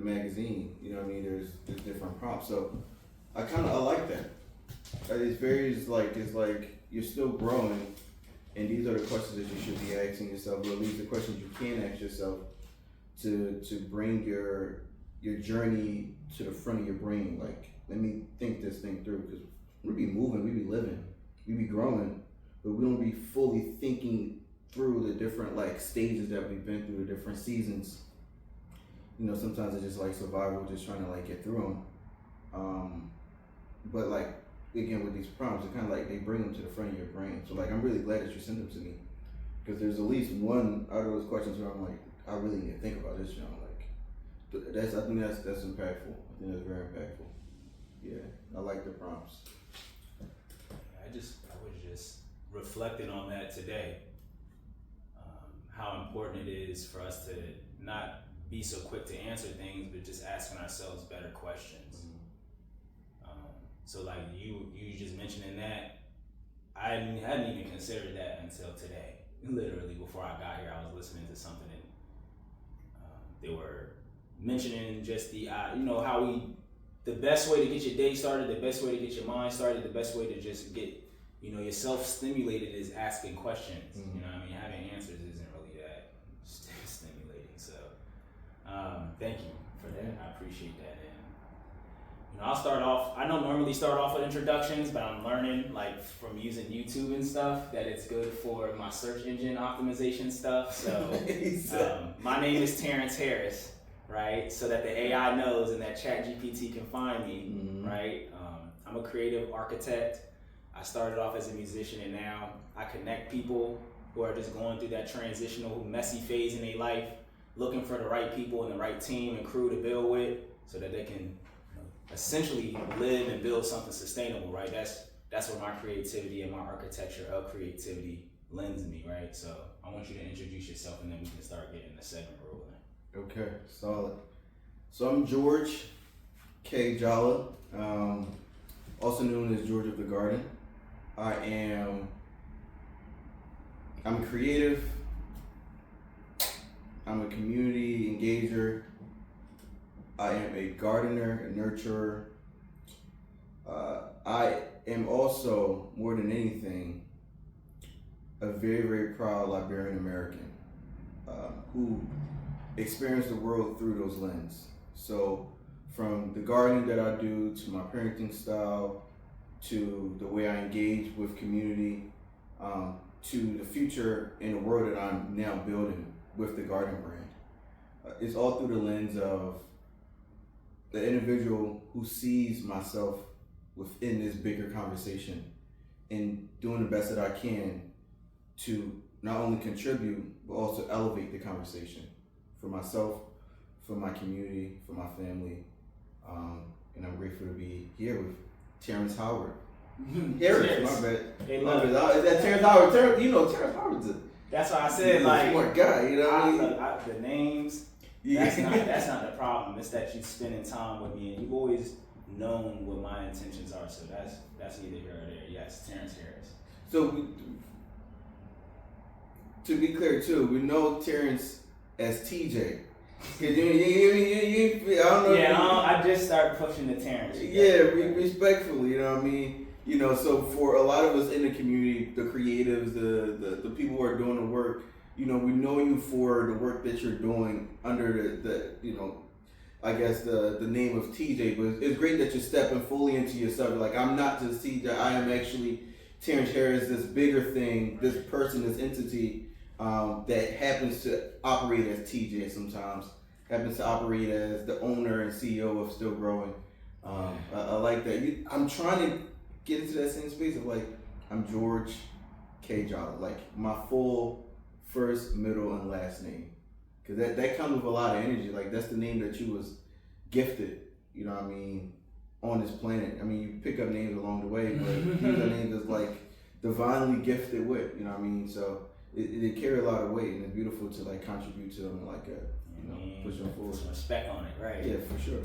magazine. You know what I mean? There's different prompts. So I like that. It's like you're still growing, and these are the questions that you should be asking yourself, or at least the questions you can ask yourself to bring your journey to the front of your brain. Like, let me think this thing through, because we be moving, we be living, we be growing, but we don't be fully thinking through the different like stages that we've been through, the different seasons. You know, sometimes it's just like survival, just trying to like get through them. But like, again, with these prompts, it kind of like they bring them to the front of your brain. So like, I'm really glad that you sent them to me, because there's at least one out of those questions where I'm like, I really need to think about this, you know, like I think that's impactful. I think that's very impactful. Yeah, I like the prompts. I was just reflecting on that today. How important it is for us to not be so quick to answer things, but just asking ourselves better questions. So like you just mentioning that, I hadn't even considered that until today. Literally before I got here, I was listening to something and they were mentioning just the the best way to get your day started, the best way to get your mind started, the best way to just get yourself stimulated is asking questions. Mm-hmm. You know what I mean? Having answers isn't really that stimulating. So thank you for that. I appreciate that. And I'll start off. I don't normally start off with introductions, but I'm learning like from using YouTube and stuff that it's good for my search engine optimization stuff. So my name is Terrence Harris, right? So that the AI knows and that ChatGPT can find me, right? I'm a creative architect. I started off as a musician, and now I connect people who are just going through that transitional, messy phase in their life, looking for the right people and the right team and crew to build with, so that they can essentially live and build something sustainable, right? That's where my creativity and my architecture of creativity lends me, right? So I want you to introduce yourself, and then we can start getting the segment rolling. Okay, solid. So I'm George K. Jallah, also known as George of the Garden. I'm creative. I'm a community engager. I am a gardener, a nurturer. I am also, more than anything, a very, very proud Liberian American who experienced the world through those lenses. So from the gardening that I do, to my parenting style, to the way I engage with community, to the future in the world that I'm now building with the garden brand. It's all through the lens of the individual who sees myself within this bigger conversation and doing the best that I can to not only contribute, but also elevate the conversation for myself, for my community, for my family. And I'm grateful to be here with Terrence Howard. Harris, my bad. Hey, my bad. Is that Terrence Howard? Terrence Howard's that's why I said, like, smart guy, you know what I mean? The names, yeah. that's not the problem. It's that you're spending time with me, and you've always known what my intentions are. So that's neither here or there. Yes, Terrence Harris. So to be clear too, we know Terrence as TJ. I don't know. Yeah, I just started pushing the Terrence. Yeah, respectfully, you know what I mean? You know, so for a lot of us in the community, the creatives, the people who are doing the work, you know, we know you for the work that you're doing under the you know, I guess the name of TJ, but it's great that you're stepping fully into yourself. Like, I'm not just TJ, I am actually Terrence Harris, this bigger thing, this person, this entity that happens to operate as TJ sometimes, happens to operate as the owner and CEO of Still Growing. I like that. I'm trying to get into that same space of like, I'm George K. Jallah, like my full first, middle, and last name. Cause that comes with a lot of energy. Like, that's the name that you was gifted, you know what I mean, on this planet. I mean, you pick up names along the way, but these are names that's like divinely gifted with, you know what I mean? So it carry a lot of weight, and it's beautiful to like contribute to them, like push them forward. Some respect on it, right? Yeah, for sure.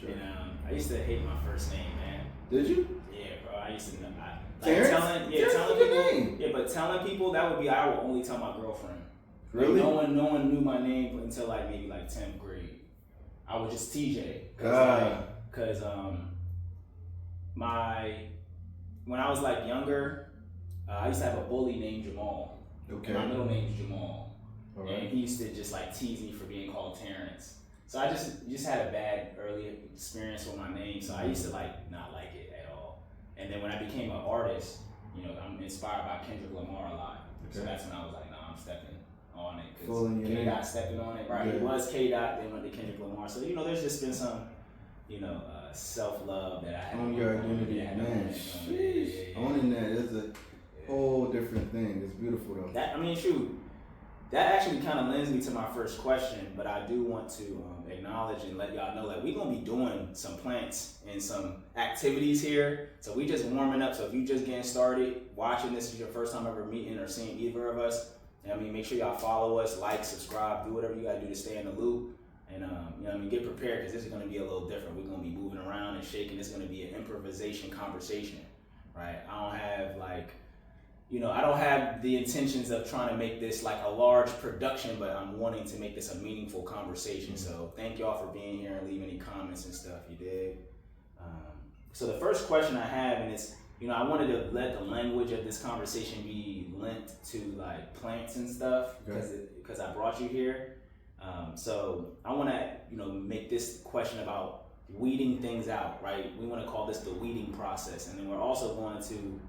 And I used to hate my first name, man. Did you? Yeah, bro. I used to Terrence? telling people. Name. Yeah, but telling people that would be, I would only tell my girlfriend. Really? Like, no one knew my name until like maybe like 10th grade. I was just TJ. Cause when I was like younger, I used to have a bully named Jamal. Okay. My middle name is Jamal. All right. And he used to just like tease me for being called Terrence. So I just had a bad early experience with my name. So I used to like not like it at all. And then when I became an artist, you know, I'm inspired by Kendrick Lamar a lot. Okay. So that's when I was like, nah, I'm stepping on it. Because K-Dot stepping on it, right? Yeah. It was K-Dot, then went to Kendrick Lamar. So, you know, there's just been some, you know, self-love that I have. Own your identity, man. Owning that is a whole different thing. It's beautiful though. That actually kind of lends me to my first question, but I do want to acknowledge and let y'all know that we're gonna be doing some plants and some activities here. So we just warming up. So if you just getting started, watching this is your first time ever meeting or seeing either of us, I mean, make sure y'all follow us, like, subscribe, do whatever you gotta do to stay in the loop. And you know what I mean, get prepared because this is gonna be a little different. We're gonna be moving around and shaking. It's gonna be an improvisation conversation, right? I don't have the intentions of trying to make this like a large production, but I'm wanting to make this a meaningful conversation. So thank y'all for being here and leaving any comments and stuff you did. So the first question I have, and it's, you know, I wanted to let the language of this conversation be linked to like plants and stuff because I brought you here. So I want to, you know, make this question about weeding things out, right? We want to call this the weeding process. And then we're also going to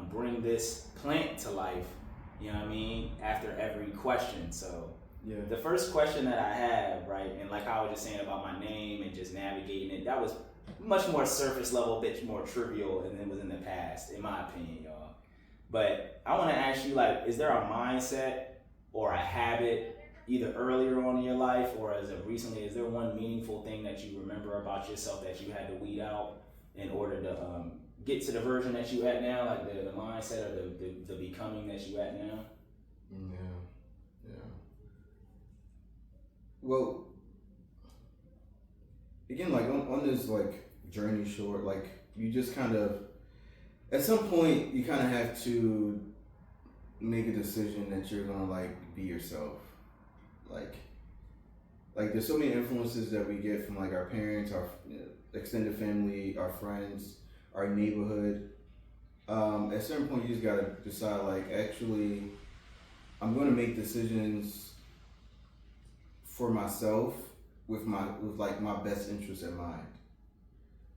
bring this plant to life, you know what I mean, after every question. So the first question that I have, right, and like I was just saying about my name and just navigating it, that was much more surface level, a bit more trivial, and it was in the past, in my opinion, y'all. But I want to ask you, like, is there a mindset or a habit, either earlier on in your life or as of recently, is there one meaningful thing that you remember about yourself that you had to weed out in order to get to the version that you at now, like the mindset or the becoming that you at now? Yeah. Well, again, like on this like journey short, like you just kind of, at some point you kind of have to make a decision that you're gonna like be yourself. Like there's so many influences that we get from like our parents, our extended family, our friends, our neighborhood. At a certain point you just gotta decide, like, actually I'm gonna make decisions for myself with like my best interest in mind.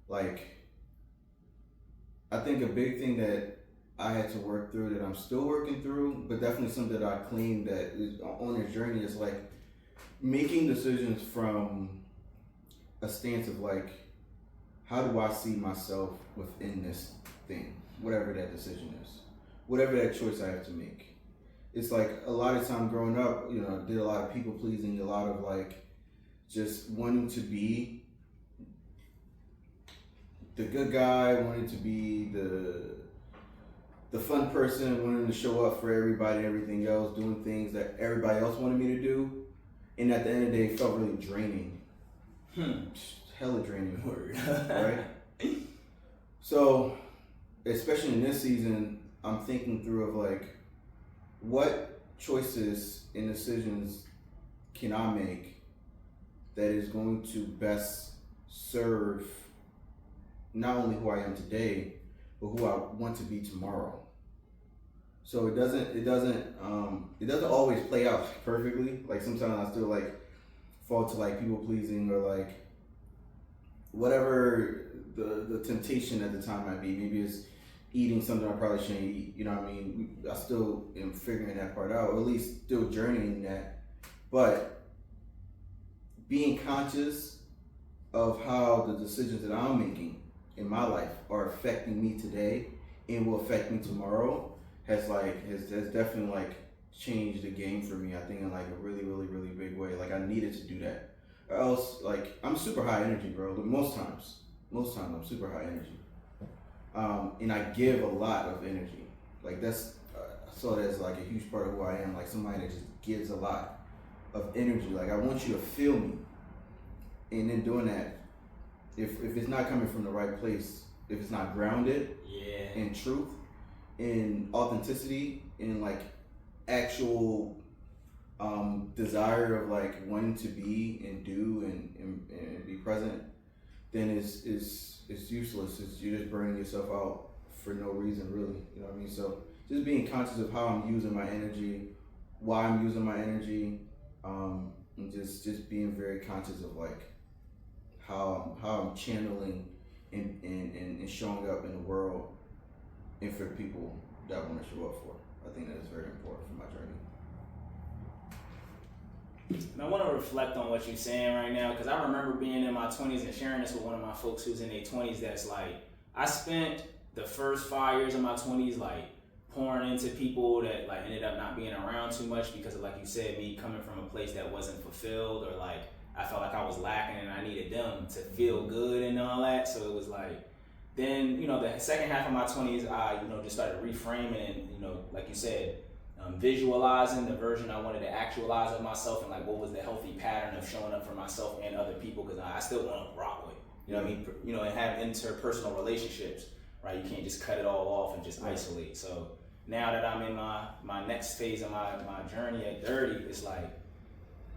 Like, I think a big thing that I had to work through, that I'm still working through, but definitely something that I claim that is on this journey, is like making decisions from a stance of like, how do I see myself within this thing, whatever that decision is, whatever that choice I have to make. It's like a lot of time growing up, you know, did a lot of people pleasing, a lot of like just wanting to be the good guy, wanting to be the fun person, wanting to show up for everybody, everything else, doing things that everybody else wanted me to do. And at the end of the day, it felt really draining. Hella draining. Word. Right? So, especially in this season, I'm thinking through of like, what choices and decisions can I make that is going to best serve not only who I am today, but who I want to be tomorrow. So it doesn't always play out perfectly. Like sometimes I still like fall to like people pleasing or like whatever the temptation at the time might be. Maybe it's eating something I probably shouldn't eat. You know what I mean? I still am figuring that part out, or at least still journeying that. But being conscious of how the decisions that I'm making in my life are affecting me today and will affect me tomorrow has definitely like changed the game for me. I think in like a really, really, really big way. Like I needed to do that, or else like I'm super high energy, bro. Most times I'm super high energy, and I give a lot of energy. Like that's I saw that as like a huge part of who I am. Like somebody that just gives a lot of energy. Like I want you to feel me, and then doing that, if it's not coming from the right place, if it's not grounded in truth, in authenticity, in like actual desire of like wanting to be and do and be present, then it's useless. You're just burning yourself out for no reason, really. You know what I mean? So just being conscious of how I'm using my energy, why I'm using my energy, and just being very conscious of like how I'm channeling and showing up in the world and for people that I want to show up for. I think that is very important for my journey. And I want to reflect on what you're saying right now, because I remember being in my 20s and sharing this with one of my folks who's in their 20s. That's like, I spent the first 5 years of my 20s like pouring into people that like ended up not being around too much because of, like you said, me coming from a place that wasn't fulfilled, or like I felt like I was lacking and I needed them to feel good and all that. So it was like, then, you know, the second half of my 20s, I, you know, just started reframing and, you know, like you said, visualizing the version I wanted to actualize of myself, and like what was the healthy pattern of showing up for myself and other people, because I still want to rock with, you know what I mean? You know, and have interpersonal relationships, right? You can't just cut it all off and just isolate. So now that I'm in my next phase of my journey at 30, it's like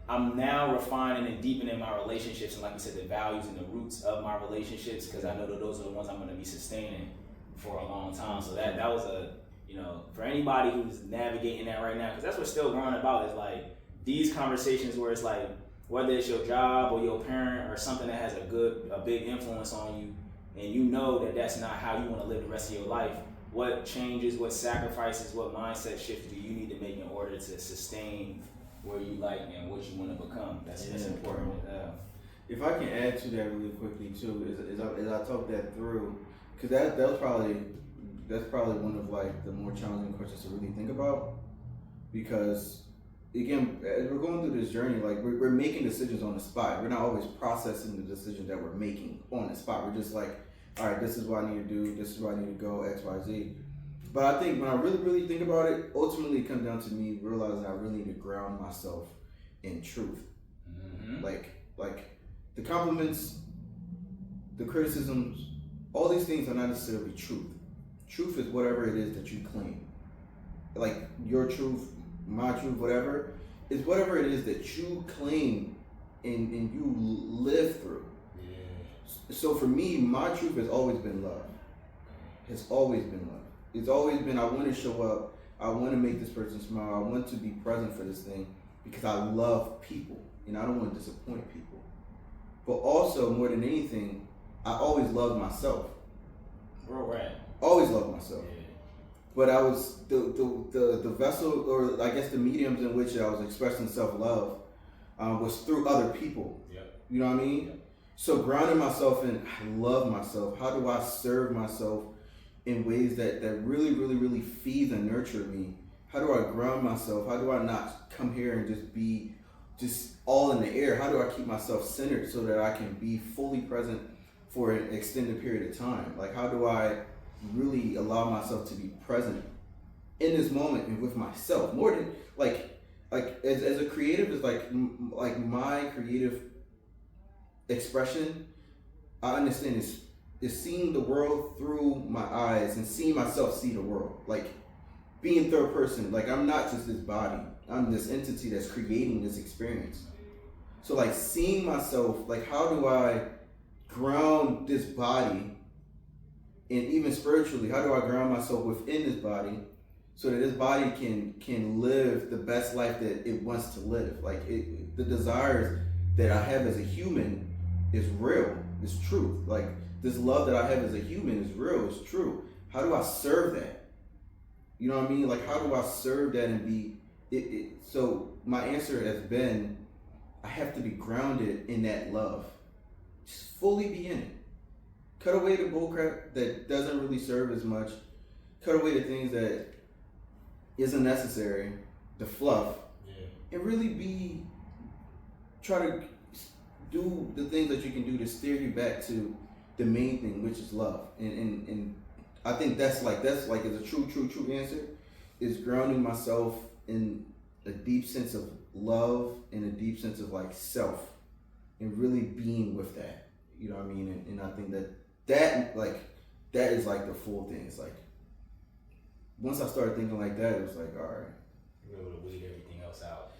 I'm now refining and deepening my relationships, and like you said, the values and the roots of my relationships, because I know that those are the ones I'm going to be sustaining for a long time. So that was a, you know, for anybody who's navigating that right now, because that's what's still growing about, is like these conversations where it's like, whether it's your job or your parent or something that has a big influence on you, and you know that that's not how you want to live the rest of your life, what changes, what sacrifices, what mindset shifts do you need to make in order to sustain where you like and what you want to become? That's important. If I can add to that really quickly too, is I talk that through, because that's probably one of like the more challenging questions to really think about, because again, as we're going through this journey, like we're making decisions on the spot. We're not always processing the decisions that we're making on the spot. We're just like, all right, this is what I need to do, this is where I need to go, X, Y, Z. But I think when I really, really think about it, ultimately it comes down to me realizing I really need to ground myself in truth. Mm-hmm. Like the compliments, the criticisms, all these things are not necessarily truth. Truth is whatever it is that you claim. Like your truth, my truth, whatever, is whatever it is that you claim and you live through. Yeah. So for me, my truth has always been love. Has always been love. It's always been, I want to show up, I want to make this person smile, I want to be present for this thing because I love people and I don't want to disappoint people. But also, more than anything, I always loved myself. Right. Always loved myself. Yeah. But I was, the vessel, or I guess the mediums in which I was expressing self-love was through other people. Yep. You know what I mean? Yep. So grounding myself in, I love myself. How do I serve myself in ways that really, really, really feed and nurture me? How do I ground myself? How do I not come here and just be just all in the air? How do I keep myself centered so that I can be fully present for an extended period of time? Like, how do I really allow myself to be present in this moment and with myself? More than like as a creative, is like my creative expression, I understand is seeing the world through my eyes and seeing myself see the world. Like being third person, like I'm not just this body, I'm this entity that's creating this experience. So like seeing myself, like how do I ground this body, and even spiritually, how do I ground myself within this body so that this body can live the best life that it wants to live? Like the desires that I have as a human is real, it's truth. Like this love that I have as a human is real, it's true. How do I serve that? You know what I mean? Like how do I serve that and be it? So my answer has been, I have to be grounded in that love. Just fully be in it. Cut away the bullcrap that doesn't really serve as much. Cut away the things that isn't necessary, the fluff, and really try to do the things that you can do to steer you back to the main thing, which is love. And I think that's like is a true answer, is grounding myself in a deep sense of love and a deep sense of like self, and really being with that. You know what I mean? And I think that is like the full thing. It's like once I started thinking like that, it was like, all right, you're able to weed everything else out.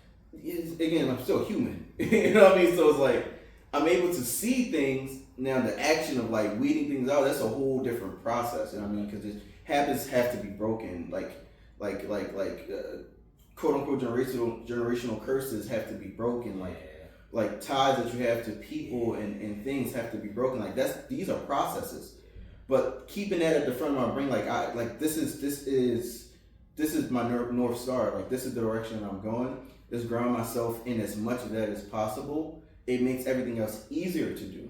again, I'm still human. You know what I mean? So it's like I'm able to see things now. The action of like weeding things out, that's a whole different process. You know what I mean? Because habits have to be broken. Like quote unquote generational curses have to be broken. Like ties that you have to people and things have to be broken. Like these are processes. But keeping that at the front of my brain, this is my North Star. Like this is the direction that I'm going. Just ground myself in as much of that as possible. It makes everything else easier to do.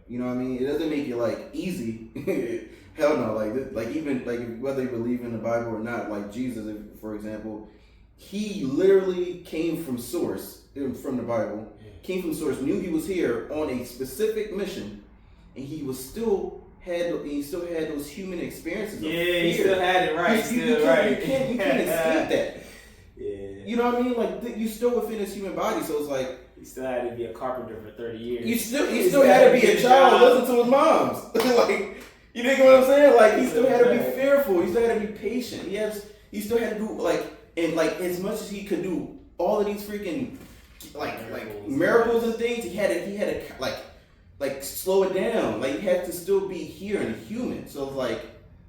You know what I mean? It doesn't make it like easy. Hell no. Even whether you believe in the Bible or not, like Jesus, for example, he literally came from source, from the Bible, came from source, knew he was here on a specific mission, and he still had those human experiences. Yeah, he still had it right. You can't escape that. Yeah. You know what I mean? Like you still within this human body, so it's like he still had to be a carpenter for 30 years. He still had to be a child, listen to his moms. Like, you know what I'm saying? Like he still had to be fearful. He still had to be patient. He still had to do as much as he could do all of these freaking miracles and things. He had to slow it down. Like he had to still be here and human. So it's like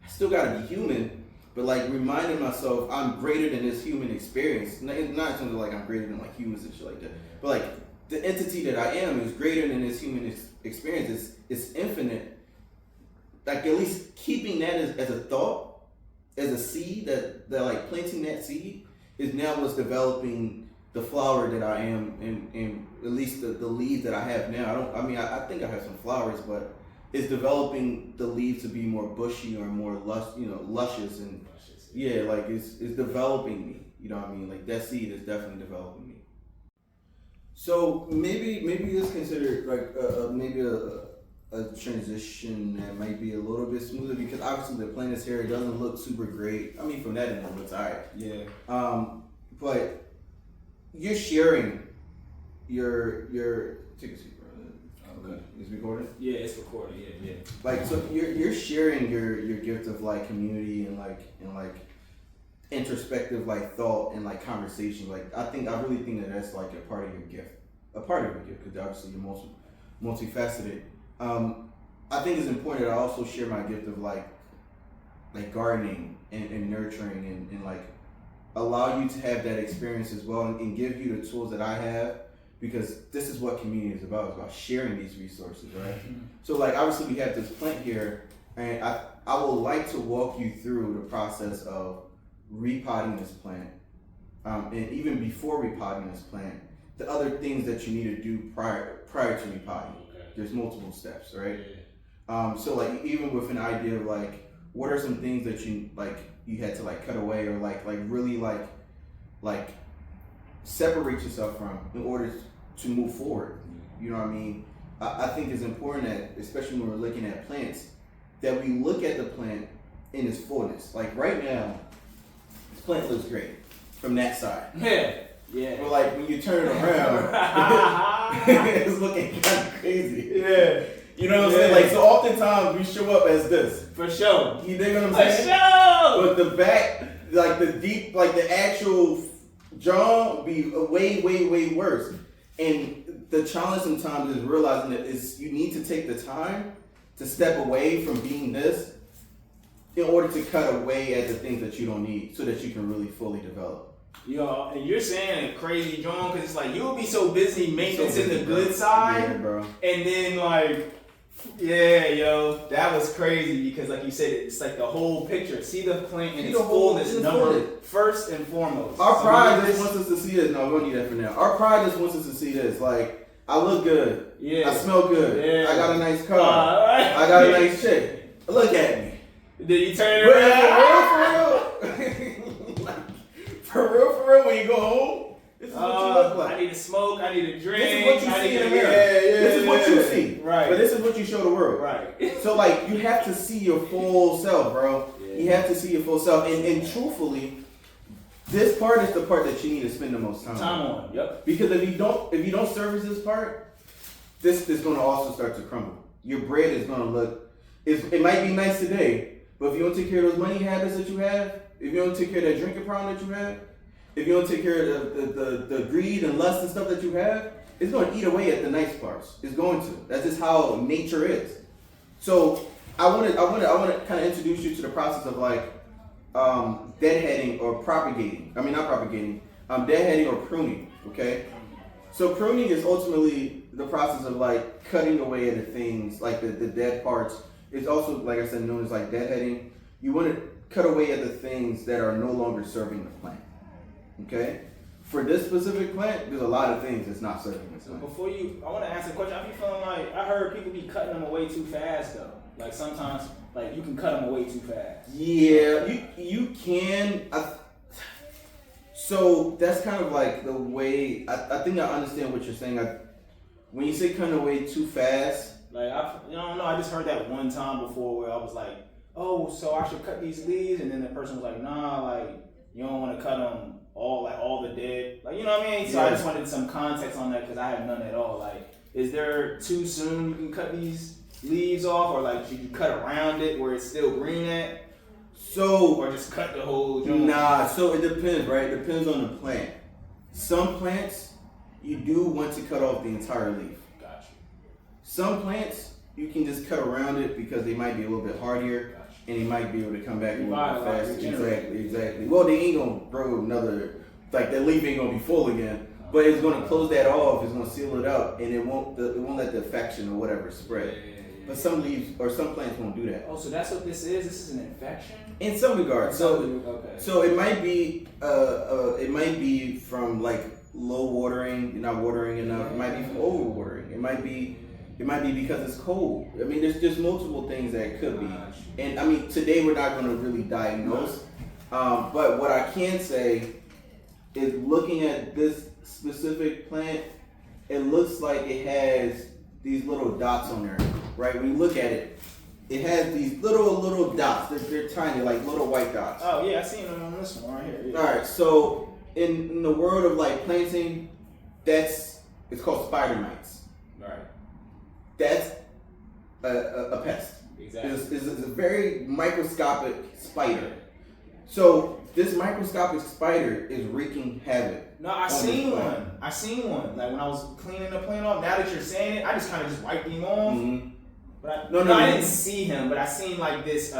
I still gotta be human. But like reminding myself I'm greater than this human experience. Not in terms of like I'm greater than like humans and shit like that. But like the entity that I am is greater than this human experience. It's infinite. Like at least keeping that as a thought, as a seed, that like planting that seed is now what's developing the flower that I am, and at least the leaves that I have now. I think I have some flowers, but it's developing the leaves to be more bushy or more luscious and like it's developing me. You know what I mean? Like that seed is definitely developing me. So maybe it's considered like maybe a transition that might be a little bit smoother because obviously the plant is here. It doesn't look super great. I mean, from that end, it looks alright. Yeah. But you're sharing your take a seat. Okay. Is it recording? Yeah, it's recording. Yeah. Like so, you're sharing your gift of like community and introspective like thought and like conversation. Like I really think that that's like a part of your gift, because obviously you're multifaceted. I think it's important that I also share my gift of like gardening and nurturing and like allow you to have that experience as well and give you the tools that I have. Because this is what community is about. It's about sharing these resources, right? Mm-hmm. So like obviously we have this plant here, and I would like to walk you through the process of repotting this plant. And even before repotting this plant, the other things that you need to do prior to repotting. Okay. There's multiple steps, right? Yeah. So like even with an idea of like what are some things that you had to like cut away or like really like separate yourself from in order to move forward. You know what I mean? I think it's important that, especially when we're looking at plants, that we look at the plant in its fullness. Like right now, this plant looks great from that side. Yeah. But like when you turn it around, it's looking kind of crazy. Yeah. You know what I'm saying? Like so oftentimes we show up as this. For sure. You dig what I'm saying? For sure. But the back, like the deep, like the actual jaw be way worse. And the challenge sometimes is realizing that you need to take the time to step away from being this in order to cut away at the things that you don't need so that you can really fully develop. Yo, and you're saying a crazy John because it's like you'll be so busy maintenance in the good side, bro. And then like, that was crazy because like you said, it's like the whole picture. See the plant in its fullness, first and foremost. Our pride just wants us to see this. No, we don't need that for now. Our pride just wants us to see this. Like, I look good. Yeah. I smell good. Yeah. I got a nice car. I got a nice chick. Look at me. Did you turn it around? For real, when you go home, this is what you look like. I need to smoke, I need to drink. This is what you see in the mirror. This is what you see. Right. But this is what you show the world. Right. So like you have to see your full self, bro. Yeah. You have to see your full self. And truthfully, this part is the part that you need to spend the most time on. Yep. Because if you don't service this part, this is gonna also start to crumble. Your bread is gonna look it might be nice today, but if you don't take care of those money habits that you have, if you don't take care of that drinking problem that you have, if you don't take care of the greed and lust and stuff that you have, it's going to eat away at the nice parts. It's going to. That's just how nature is. So I want to kind of introduce you to the process of like deadheading or propagating. I mean, not propagating. Deadheading or pruning. Okay. So pruning is ultimately the process of like cutting away at the things, like the dead parts. It's also, like I said, known as like deadheading. You want to cut away at the things that are no longer serving the plant. Okay? For this specific plant, there's a lot of things that's not serving the plant. Before I want to ask a question. I be feeling like, I heard people be cutting them away too fast though. Like sometimes, like you can cut them away too fast. Yeah, you can. So that's kind of like the way, I think I understand what you're saying. When you say cutting away too fast. Like, I don't know, I just heard that one time before where I was like, oh, so I should cut these leaves? And then the person was like, nah, like, you don't want to cut them all the dead. Like, you know what I mean? So I just wanted some context on that because I have none at all. Like, is there too soon you can cut these leaves off? Or like, should you cut around it where it's still green at? Or just cut the whole joint? Nah, so it depends, right? It depends on the plant. Some plants, you do want to cut off the entire leaf. Gotcha. Some plants, you can just cut around it because they might be a little bit hardier. Gotcha. And they might be able to come back a little bit faster. Exactly. Well, they ain't gonna grow another, like the leaf ain't gonna be full again. But it's gonna close that off, it's gonna seal it up, and it won't let the infection or whatever spread. But some leaves or some plants won't do that. Oh, so that's what this is? This is an infection? In some regards. So it might be from like low watering, you're not watering enough. It might be from over watering. It might be because it's cold. I mean, there's just multiple things that it could be. And I mean, today we're not going to really diagnose. But what I can say is, looking at this specific plant, it looks like it has these little dots on there, right? When you look at it, it has these little dots. They're tiny, like little white dots. Oh yeah, I seen them on this one right here. Yeah. All right, so in the world of like planting, it's called spider mites. Right. That's a pest. Exactly. It's a very microscopic spider. So this microscopic spider is wreaking havoc. No, I seen one. Like when I was cleaning the plant off. Now that you're saying it, I just kind of just wiped him off. Mm-hmm. But I didn't see him, but I seen like this.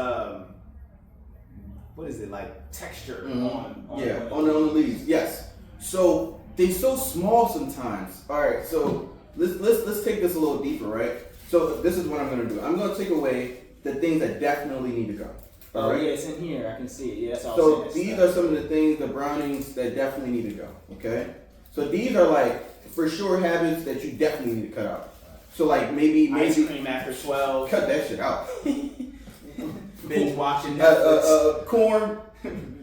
What is it, like texture on the leaves? Yes. So they're so small sometimes. All right. So let's take this a little deeper, right? So this is what I'm gonna do. I'm gonna take away the things that definitely need to go. All right. Yeah, it's in here. I can see it. Yeah, that's all. So these are some of the things, the brownings that definitely need to go. Okay. So these are like for sure habits that you definitely need to cut out. So like maybe ice cream after 12. Cut that shit out. Binge watching Netflix. Corn.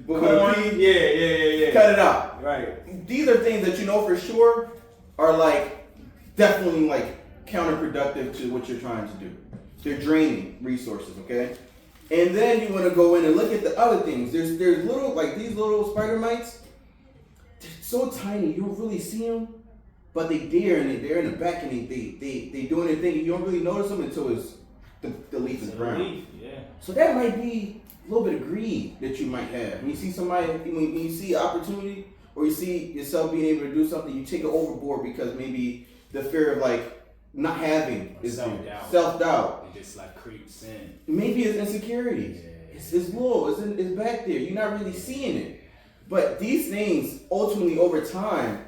Yeah. Cut it out. Right. These are things that you know for sure are like definitely like counterproductive to what you're trying to do. They're draining resources, okay? And then you want to go in and look at the other things. There's little, like these little spider mites. They're so tiny, you don't really see them, but they're in the back and they doing their thing. You don't really notice them until the leaf is brown. Yeah. So that might be a little bit of greed that you might have. When you see somebody, when you see opportunity, or you see yourself being able to do something, you take it overboard because maybe the fear of like not having is self-doubt. It just like creeps in. Maybe it's insecurities. Yeah. It's low. It's back there. You're not really seeing it. But these things ultimately over time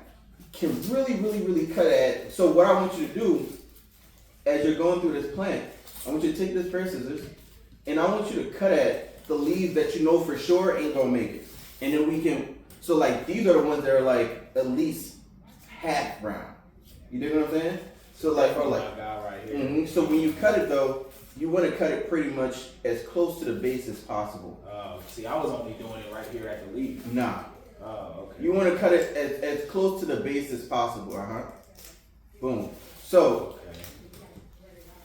can really cut at. So what I want you to do as you're going through this plant, I want you to take this pair of scissors and I want you to cut at the leaves that you know for sure ain't gonna make it. And then we can, so like these are the ones that are like at least half brown. You dig what I'm saying? So like, or like, right here. So when you cut it though, you want to cut it pretty much as close to the base as possible. See, I was only doing it right here at the leaf. Nah. Oh, okay. You want to cut it as close to the base as possible. Boom. So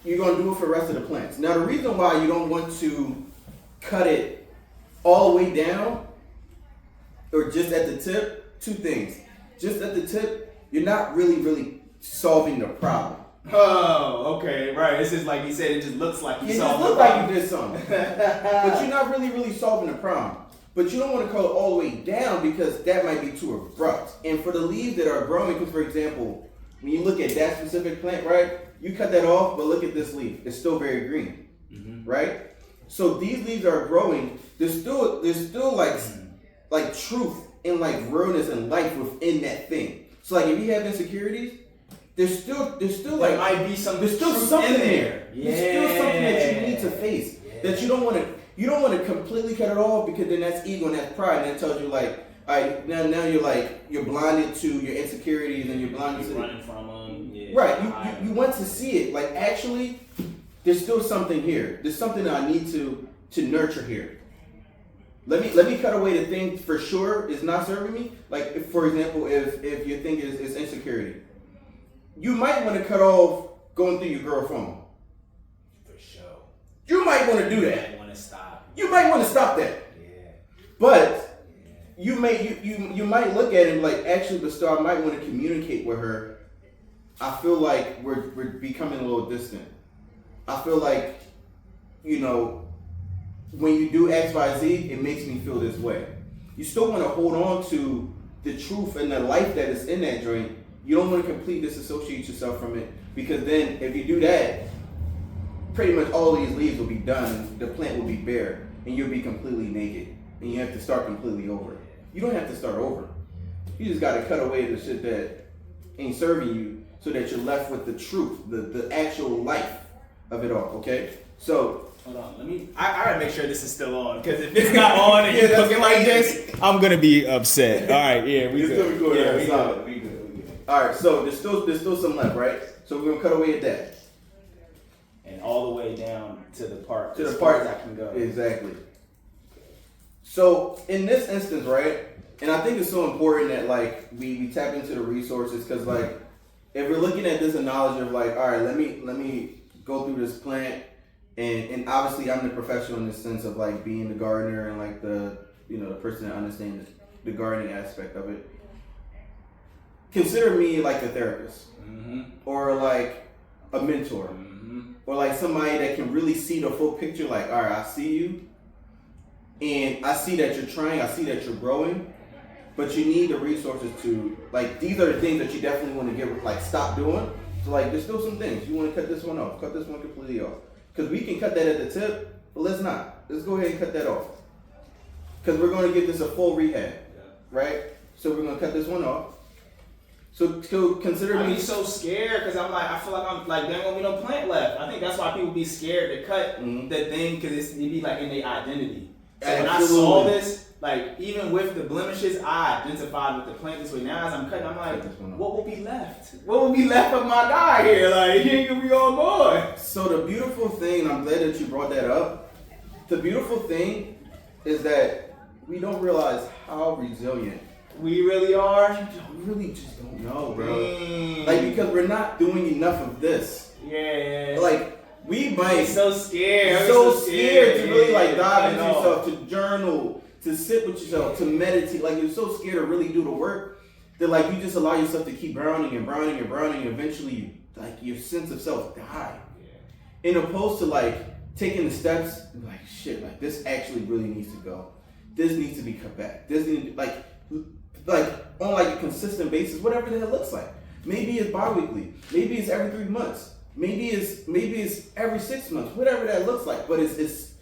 you're gonna do it for the rest of the plants. Now the reason why you don't want to cut it all the way down or just at the tip, two things. Just at the tip, you're not really solving the problem. Oh, okay, right. It's just like you said, it just looks like you solved the problem. It just looks like you did something. But you're not really solving the problem. but you don't want to cut it all the way down because that might be too abrupt. And for the leaves that are growing, because for example, when you look at that specific plant, right, you cut that off, but look at this leaf. It's still very green, right? So these leaves are growing. There's still like truth and like realness and life within that thing. So like if you have insecurities, there's still there might be some there's still truth something in there. Yeah. There's still something that you need to face. That you don't want to completely cut it off, because then that's ego and that's pride, and that tells you like, all right, now you're blinded to your insecurities and you're blinded to running from them. Yeah. Right. You want to see it. Like actually, there's still something here. There's something that I need to nurture here. Let me cut away the thing for sure is not serving me. Like if, for example, if your thing is insecurity, you might want to cut off going through your girl phone. For sure. You might want to do that. You might want to stop. You might want to stop that. Yeah. But you might look at it and like, actually, but still, I might want to communicate with her. I feel like we're becoming a little distant. I feel like, when you do X, Y, Z, it makes me feel this way. You still want to hold on to the truth and the life that is in that joint. You don't want to completely disassociate yourself from it, because then if you do that, pretty much all these leaves will be done, the plant will be bare, and you'll be completely naked, and you have to start completely over. You don't have to start over. You just got to cut away the shit that ain't serving you, so that you're left with the truth, the actual life of it all, okay? So, hold on, I gotta make sure this is still on, because if it's not on and you're looking like this, I'm gonna be upset. All right, yeah, we good. Still Yeah, we good. All right, so there's still some left, right? So we're gonna cut away at that, and all the way down to the part I can go. Exactly. So in this instance, right, and I think it's so important that like we tap into the resources, because like if we're looking at this analogy of like, all right, let me go through this plant, and obviously I'm the professional in the sense of like being the gardener and like the the person that understands the gardening aspect of it. Consider me like a therapist, or like a mentor, or like somebody that can really see the full picture. Like, all right, I see you, and I see that you're trying, I see that you're growing, but you need the resources to, like, these are the things that you definitely want to stop doing. So like, there's still some things you want to cut this one off, cut this one completely off, because we can cut that at the tip, but let's not. Let's go ahead and cut that off, because we're going to give this a full rehab, right? So we're going to cut this one off. So consider me. I be so scared, because I feel like I'm like, there won't be no plant left. I think that's why people be scared to cut the thing, because it be like in their identity. So when I saw this, like even with the blemishes, I identified with the plant this way. Now as I'm cutting, I'm like, what will be left? What will be left of my guy here? Like, he ain't gonna be all gone. So the beautiful thing, and I'm glad that you brought that up. The beautiful thing is that we don't realize how resilient we really are. We really just don't know, bro. Like, because we're not doing enough of this. Yeah. Like, we might. I'm so scared. So scared to really like dive into yourself, to journal, to sit with yourself, to meditate. Like, you're so scared to really do the work that like you just allow yourself to keep browning and browning and browning, and eventually like your sense of self die. Yeah. In opposed to like taking the steps, like shit, like this actually really needs to go. This needs to be cut back. This needs like on like a consistent basis, whatever the hell it looks like. Maybe it's bi-weekly. Maybe it's every 3 months. Maybe it's every 6 months. Whatever that looks like. But it's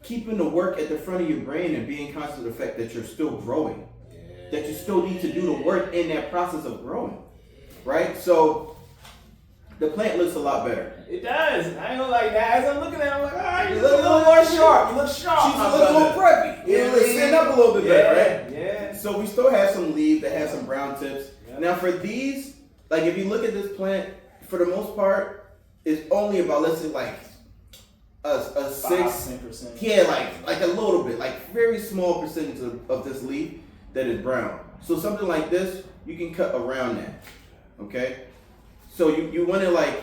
keeping the work at the front of your brain and being conscious of the fact that you're still growing. Yeah. That you still need to do the work in that process of growing. Right? So the plant looks a lot better. It does. I ain't gonna like that. As I'm looking at it, I'm like, all right, you look a little more sharp. You look sharp. She's a little preppy. Yeah, it's stand up a little bit better, right? Yeah. So we still have some leaves that have some brown tips. Yep. Now for these, like if you look at this plant, for the most part, it's only about, let's say like a 6%. Yeah, like a little bit, like very small percentage of this leaf that is brown. So something like this, you can cut around that. Okay? So you want to like,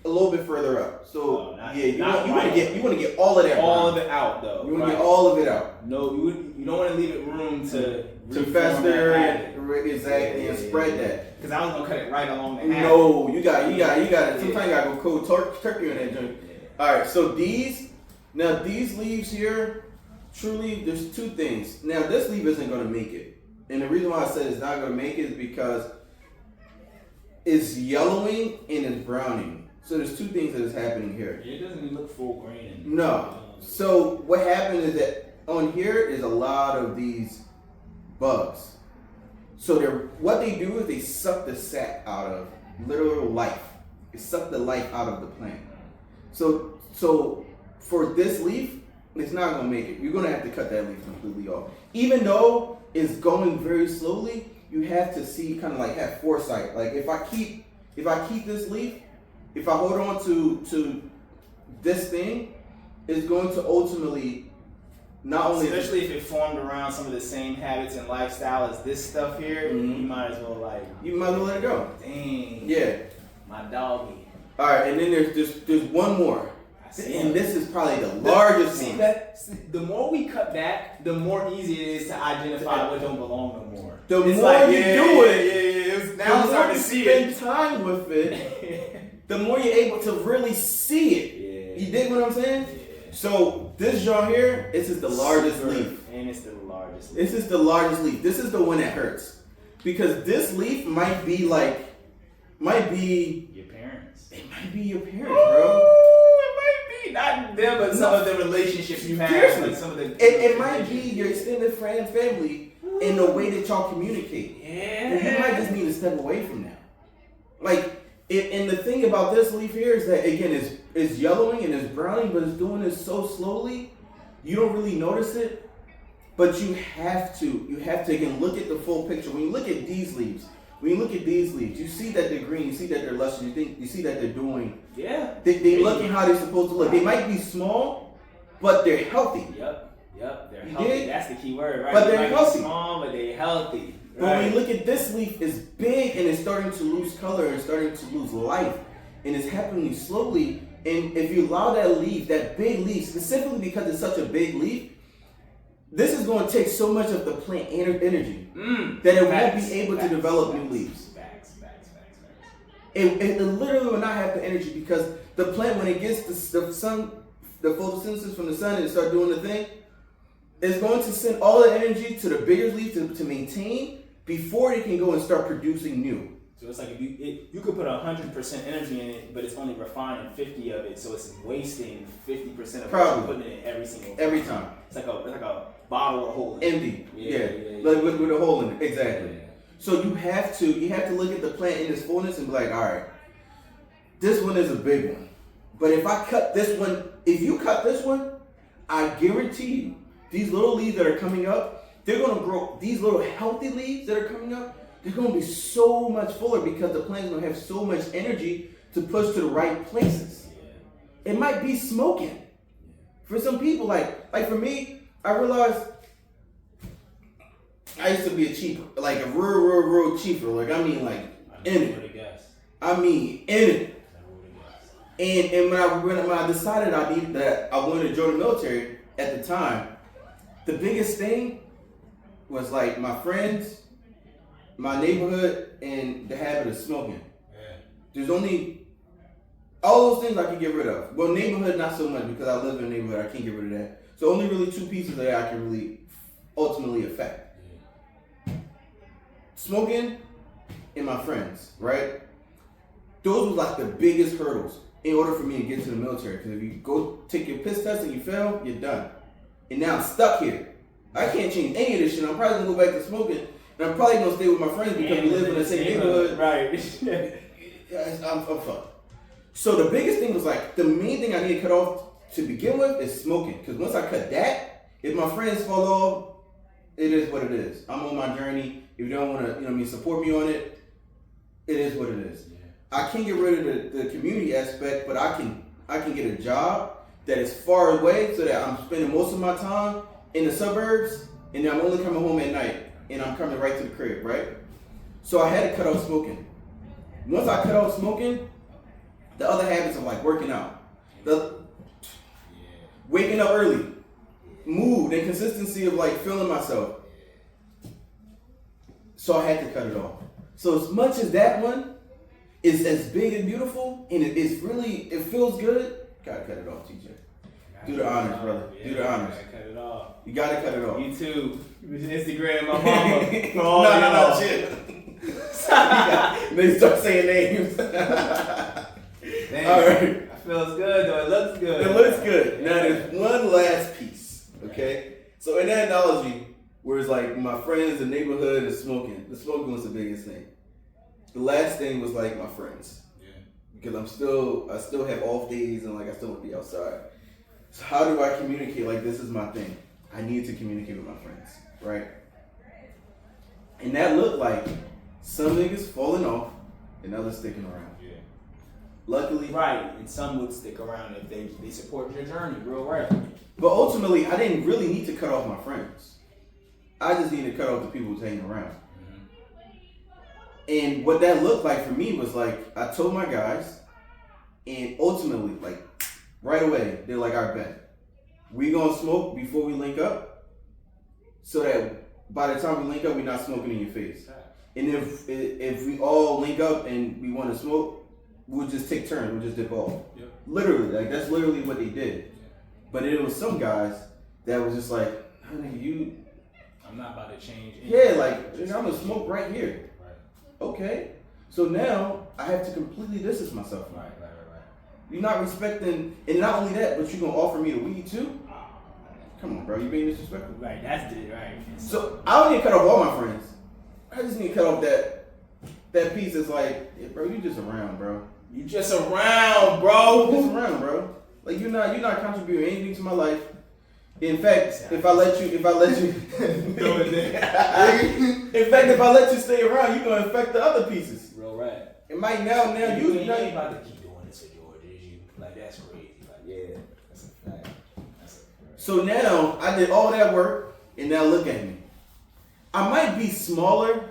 a little bit further up. So you want to get all of that. All of it out though. You want to get all of it out. No, you don't want to leave it room to fester and spread that. Because I was gonna cut it right along the half. No, you got it. Sometimes you gotta go cold turkey on that joint. Yeah. All right, so these leaves here, truly, there's two things. Now, this leaf isn't going to make it. And the reason why I said it's not going to make it is because it's yellowing and it's browning. So there's two things that is happening here. It doesn't even look full grain. No. So what happened is that on here is a lot of these bugs. So what they do is they suck the sap out of literal life. They suck the life out of the plant. So for this leaf, it's not gonna make it. You're gonna have to cut that leaf completely off. Even though it's going very slowly, you have to see, kind of like have foresight. Like if I keep this leaf, if I hold on to this thing, it's going to ultimately not only, especially if it formed around some of the same habits and lifestyle as this stuff here, you might as well let it go. Dang. Yeah. My doggy. All right, and then there's one more. And this is probably the largest one. The more we cut back, the more easy it is to identify what don't belong no more. The more you do it, now I'm starting to see it. Spend time with it, the more you're able to really see it. Yeah. You dig what I'm saying? Yeah. So this Jean here, this is the largest leaf. And it's the largest leaf. This is the largest leaf. This is the one that hurts. Because this leaf might be your parents. It might be your parents, bro. Not them, but some of the relationships you have. Seriously. Like some of the it might be your extended friend family in the way that y'all communicate. Yeah. And you might just need to step away from that. Like, and the thing about this leaf here is that, again, it's yellowing and it's browning, but it's doing it so slowly, you don't really notice it. But you have to again, look at the full picture. When you look at these leaves, you see that they're green, you see that they're luscious, you see that they're doing. Yeah. They looking how they're supposed to look. They might be small, but they're healthy. Yep. They're healthy. That's the key word, right? But they're healthy. Small, but they're healthy. But when you look at this leaf, it's big and it's starting to lose color and starting to lose life. And it's happening slowly. And if you allow that big leaf, specifically because it's such a big leaf, this is going to take so much of the plant energy that it won't be able to develop new leaves. It literally will not have the energy because the plant, when it gets the sun, the photosynthesis from the sun and it starts doing the thing, it's going to send all the energy to the bigger leaf to maintain before it can go and start producing new. So it's like you could put 100% energy in it, but it's only refining 50 of it, so it's wasting 50% of what you're putting in it every time. It's like a bottle with a hole in it. Empty. Yeah. Like with a hole in it. Exactly. Yeah. So you have to look at the plant in its fullness and be like, all right, this one is a big one. But if I cut this one, if you cut this one, I guarantee you, these little leaves that are coming up, they're going to grow. These little healthy leaves that are coming up, they're going to be so much fuller because the plant's going to have so much energy to push to the right places. Yeah. It might be smoking. For some people, like for me, I realized I used to be a cheaper, like a real cheaper. Like I mean in it. I mean in it. And when I decided I wanted to join the military at the time, the biggest thing was like my friends, my neighborhood, and the habit of smoking. Yeah. There's only all those things I can get rid of. Well, neighborhood not so much because I live in a neighborhood. I can't get rid of that. So only really two pieces that I can really ultimately affect. Yeah. Smoking and my friends, right? Those were like the biggest hurdles in order for me to get to the military. Because if you go take your piss test and you fail, you're done. And now I'm stuck here. I can't change any of this shit. I'm probably gonna go back to smoking, and I'm probably gonna stay with my friends because we live in the same neighborhood. Right. I'm fucked. So the biggest thing was like the main thing I need to cut off to begin with is smoking. Because once I cut that, if my friends fall off, it is what it is. I'm on my journey. If you don't want to, support me on it, it is what it is. Yeah. I can't get rid of the community aspect, but I can get a job that is far away so that I'm spending most of my time in the suburbs, and then I'm only coming home at night, and I'm coming right to the crib, right? So I had to cut off smoking. Once I cut off smoking, the other habits of like working out, waking up early, mood and consistency of like feeling myself. So I had to cut it off. So as much as that one is as big and beautiful, and it feels good, gotta cut it off, TJ. Do the honors, brother. Yeah, Do the honors. Cut it off. You gotta cut it off. You too. Instagram my mama. For all no, y'all. shit. They start saying names. Dang, all right. It feels good though. It looks good. It looks good. Now there's one last piece. Okay. So in that analogy, where it's like my friends, the neighborhood is smoking. The smoking was the biggest thing. The last thing was like my friends. Yeah. Because I still have off days and like I still want to be outside. So how do I communicate? Like this is my thing. I need to communicate with my friends, right? And that looked like some niggas falling off and others sticking around. Yeah. Luckily, Right, and some would stick around if they support your journey, real right. but ultimately, I didn't really need to cut off my friends. I just needed to cut off the people who's hanging around. And what that looked like for me was like, I told my guys, and ultimately, like, right away, they're like, all right, bet. We gonna smoke before we link up, so that by the time we link up, we're not smoking in your face. And if we all link up and we want to smoke, we'll just take turns. We'll just dip off. Yep. Literally, like that's literally what they did. Yeah. But it was some guys that was just like, honey, I'm not about to change. Yeah, like I'm gonna smoke right here. Right. Okay. So now I have to completely distance myself. Right. You're not respecting, and not only that, but you're gonna offer me the weed too. Come on, bro, you being disrespectful. Right. That's it. Right. So I don't need to cut off all my friends. I just need to cut off that piece that's like, yeah, bro, you just around, bro. You just around, bro. You just around, bro. Like you're not contributing anything to my life. In fact, if I let you in fact, if I let you stay around, you're gonna affect the other pieces. Real right. It might now you ain't about to keep doing this for George, is you? Like that's crazy. Like yeah, that's a fact. So now I did all that work, and now look at me. I might be smaller,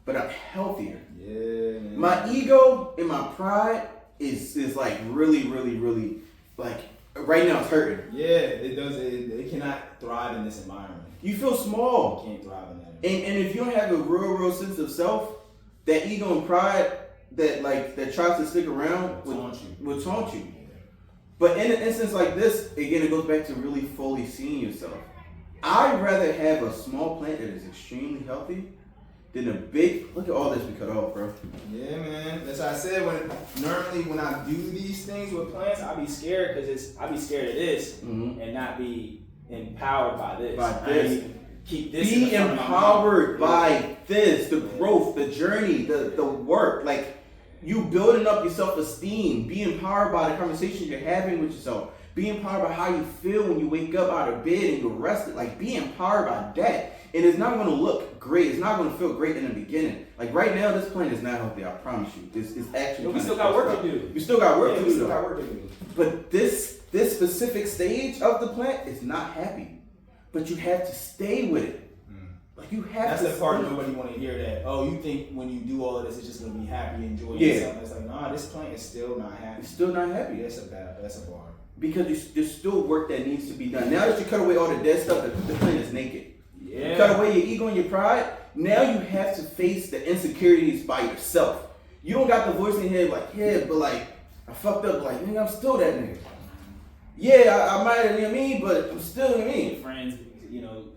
but I'm healthier. Yeah, man. My ego and my pride is like really, really, really like right now it's hurting. Yeah, it does. It cannot thrive in this environment. You feel small. You can't thrive in that. And if you don't have a real sense of self, that ego and pride that tries to stick around will taunt you. But in an instance like this, again, it goes back to really fully seeing yourself. I'd rather have a small plant that is extremely healthy than a big. Look at all this we cut off, bro. Yeah, man. That's why I said normally when I do these things with plants, I be scared because I be scared of this and not be empowered by this. Keep this. Be empowered by this, the growth, the journey, the work. Like you building up your self-esteem. Be empowered by the conversation you're having with yourself. Be empowered by how you feel when you wake up out of bed and you're rested. Like, be empowered by that. And it's not going to look great. It's not going to feel great in the beginning. Like, right now, this plant is not healthy. I promise you. It's actually we still got work to do. We still got work to do. We still got work to do. But this specific stage of the plant is not happy. But you have to stay with it. Like, you have That's to. That's the part nobody want to hear that. Oh, you think when you do all of this, it's just going to be happy, enjoy yourself. It's like, nah, this plant is still not happy. It's still not happy. That's a bar. Because there's still work that needs to be done. Now that you cut away all the dead stuff, the plant is naked. Yeah. You cut away your ego and your pride. Now you have to face the insecurities by yourself. You don't got the voice in your head like, yeah, but like, I fucked up. Like, nigga, I'm still that nigga. Yeah, I might have, you know what I mean, but I'm still, you know what I mean. Friends,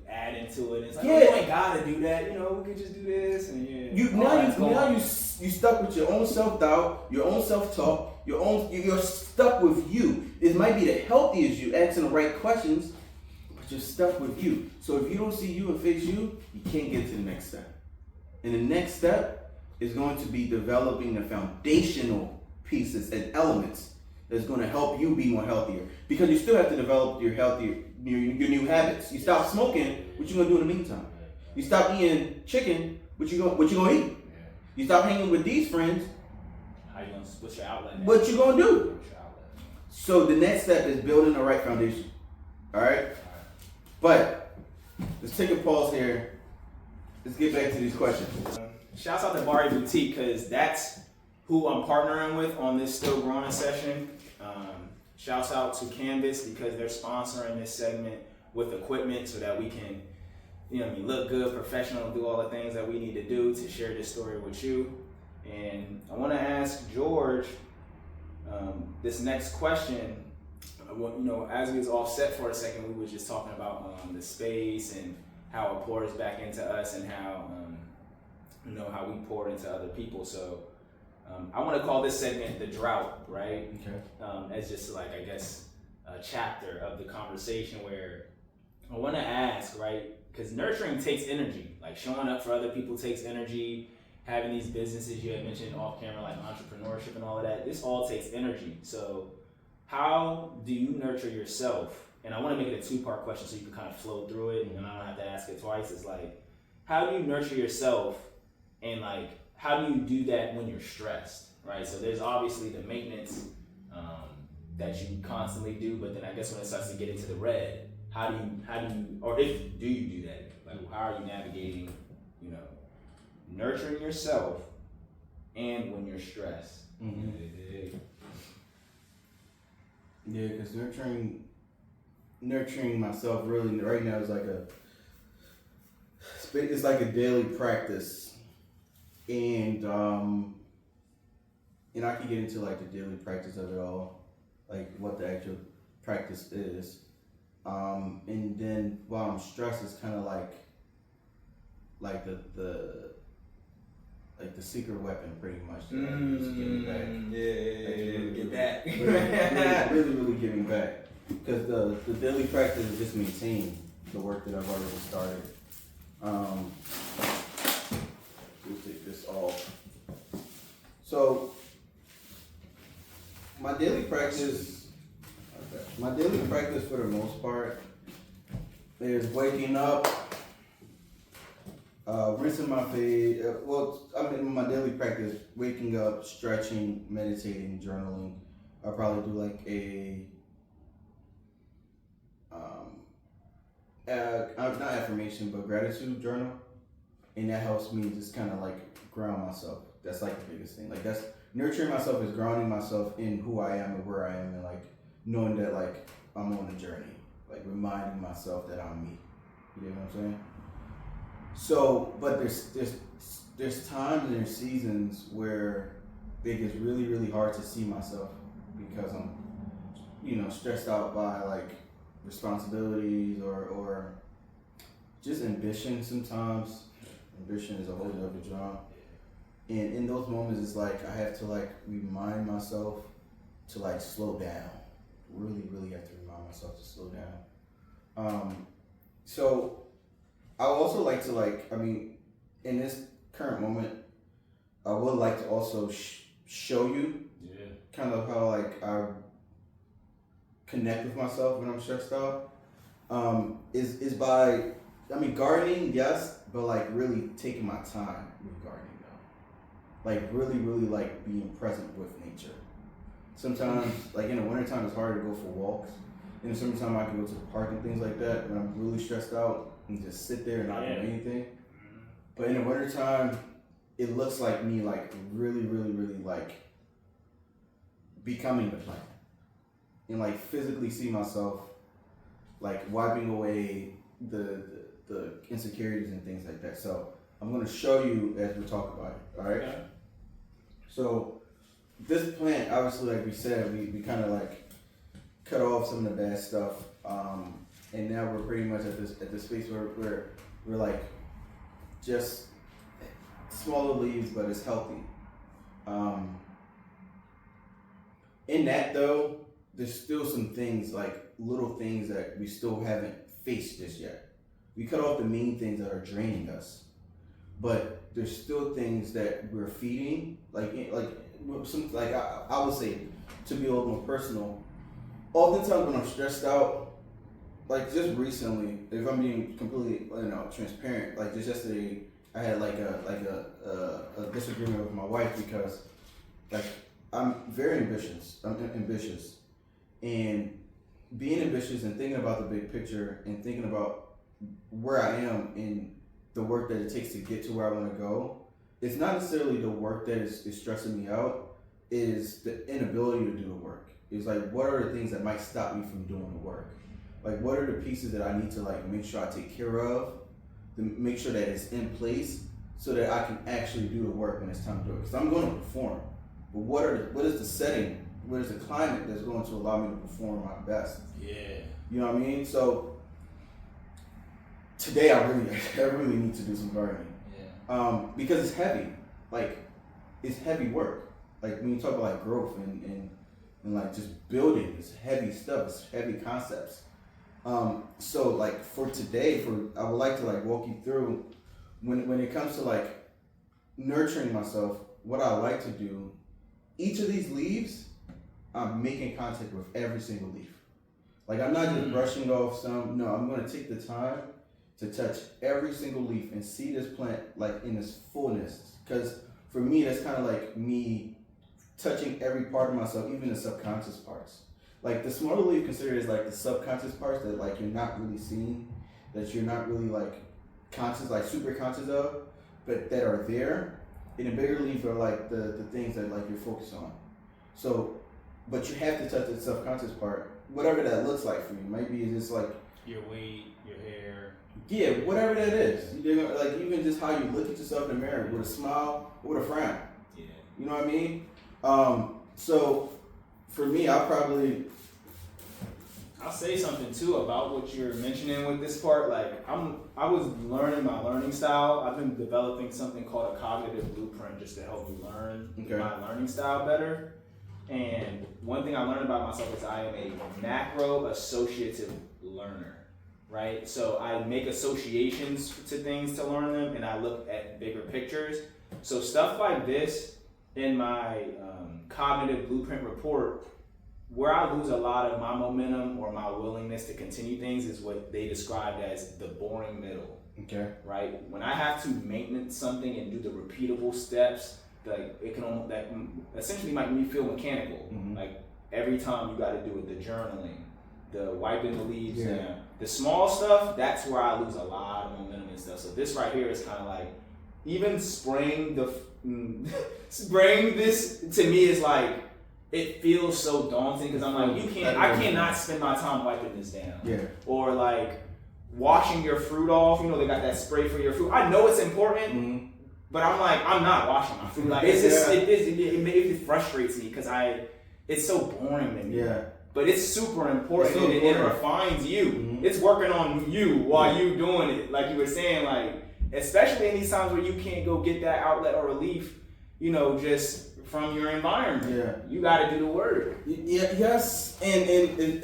add into it. It's like, oh, you ain't gotta do that. We can just do this. And you stuck with your own self-doubt, your own self-talk. You're stuck with you. It might be the healthiest you asking the right questions, but you're stuck with you. So if you don't see you and face you can't get to the next step. And the next step is going to be developing the foundational pieces and elements that's going to help you be more healthier. Because you still have to develop your new habits. You stop smoking, what you gonna do in the meantime? You stop eating chicken, what you gonna eat? You stop hanging with these friends. What's your outlet? What you gonna do? So the next step is building the right foundation. All right. But let's take a pause here. Let's get back to these questions. Shouts out to Bari Boutique because that's who I'm partnering with on this Still Growing session. Shouts out to Canvas because they're sponsoring this segment with equipment so that we can, look good, professional, do all the things that we need to do to share this story with you. And I want to ask George this next question. as we was offset for a second, we were just talking about the space and how it pours back into us and how how we pour into other people. So I want to call this segment the drought, right? Okay. As just like, I guess, a chapter of the conversation where I want to ask, right? Because nurturing takes energy. Like showing up for other people takes energy. Having these businesses you had mentioned off camera, like entrepreneurship and all of that, this all takes energy. So how do you nurture yourself? And I want to make it a two-part question so you can kind of flow through it and I don't have to ask it twice. It's like, how do you nurture yourself, and like, how do you do that when you're stressed, right? So there's obviously the maintenance that you constantly do, but then I guess when it starts to get into the red, how do you, or if do you do that? Like, how are you navigating, nurturing yourself and when you're stressed? Mm-hmm. Yeah, because nurturing myself really right now is like it's like a daily practice, and I can get into like the daily practice of it all, like what the actual practice is, and then while I'm stressed, it's kind of like the secret weapon, pretty much. Just giving back. Get back. Really giving back. Because the daily practice is just maintain the work that I've already started. We'll take this off. So my daily practice for the most part is waking up, rinsing my face. My daily practice: waking up, stretching, meditating, journaling. I'll probably do like a not affirmation, but gratitude journal, and that helps me just kind of like ground myself. That's like the biggest thing. Like that's nurturing myself is grounding myself in who I am and where I am, and like knowing that like I'm on a journey, like reminding myself that I'm me. You know what I'm saying? So, but there's times and there's seasons where it gets really hard to see myself because I'm, stressed out by like responsibilities or just ambition. Sometimes ambition is a whole other job, and in those moments, it's like I have to like remind myself to like slow down. Really have to remind myself to slow down. So I also like to in this current moment, I would like to also show you kind of how like I connect with myself when I'm stressed out. Is by, gardening, yes, but like really taking my time with gardening though. Like really like being present with nature. Sometimes, like in the wintertime, it's hard to go for walks. In the summertime, I can go to the park and things like that when I'm really stressed out and just sit there and not do anything. But in the wintertime, it looks like me like really like becoming the plant. And like physically see myself like wiping away the insecurities and things like that. So I'm gonna show you as we talk about it, all right? Okay. So this plant, obviously, like we said, we kind of like cut off some of the bad stuff, and now we're pretty much at this space where we're like just smaller leaves, but it's healthy. In that though, there's still some things, like little things that we still haven't faced just yet. We cut off the main things that are draining us, but there's still things that we're feeding, I would say, to be a little more personal. Oftentimes when I'm stressed out, like just recently, if I'm being completely transparent, like just yesterday, I had like a disagreement with my wife because like I'm very ambitious. And being ambitious and thinking about the big picture and thinking about where I am in the work that it takes to get to where I want to go, it's not necessarily the work that is stressing me out, is the inability to do the work. It's like, what are the things that might stop me from doing the work? Like, what are the pieces that I need to like make sure I take care of, to make sure that it's in place so that I can actually do the work when it's time to do it? Because I'm going to perform, but what is the setting where's the climate that's going to allow me to perform my best. Yeah. You know what I mean? So today I really need to do some gardening. Yeah. Because it's heavy. Like, it's heavy work. Like when you talk about like growth and like just building, it's heavy stuff, it's heavy concepts. So like for today, I would like to like walk you through when it comes to like nurturing myself, what I like to do. Each of these leaves, I'm making contact with every single leaf. Like I'm not just brushing off some. No, I'm going to take the time to touch every single leaf and see this plant like in its fullness. Because for me, that's kind of like me touching every part of myself, even the subconscious parts. Like the smaller leaf considered as like the subconscious parts that like you're not really seeing, that you're not really like conscious, like super conscious of, but that are there. And the bigger leaves are like the things that like you're focused on. So, but you have to touch the subconscious part, whatever that looks like for you. Maybe it's just like your weight, your hair. Yeah, whatever that is. You're gonna, like even just how you look at yourself in the mirror with a smile or with a frown. Yeah. You know what I mean? So for me, I'll say something too about what you're mentioning with this part. Like I was learning my learning style. I've been developing something called a cognitive blueprint just to help me learn my learning style better. And one thing I learned about myself is I am a macro associative learner, right? So I make associations to things to learn them, and I look at bigger pictures. So stuff like this in my cognitive blueprint report, where I lose a lot of my momentum or my willingness to continue things is what they described as the boring middle. Okay. Right? When I have to maintenance something and do the repeatable steps, like it can almost that essentially make me feel mechanical. Mm-hmm. Like every time you got to do it, the journaling, the wiping the leaves down, the small stuff. That's where I lose a lot of momentum and stuff. So this right here is kind of like even spraying this to me is like it feels so daunting because I'm like I cannot spend my time wiping this down. Yeah. Or like washing your fruit off. You know they got that spray for your fruit. I know it's important. Mm-hmm. But I'm like, I'm not washing my food. Like it's just, it frustrates me because it's so boring to me. Yeah. But it's super important. It refines you. Mm-hmm. It's working on you while you doing it. Like you were saying, like especially in these times where you can't go get that outlet or relief, you know, just from your environment. Yeah. You got to do the work. Yeah. Yes. And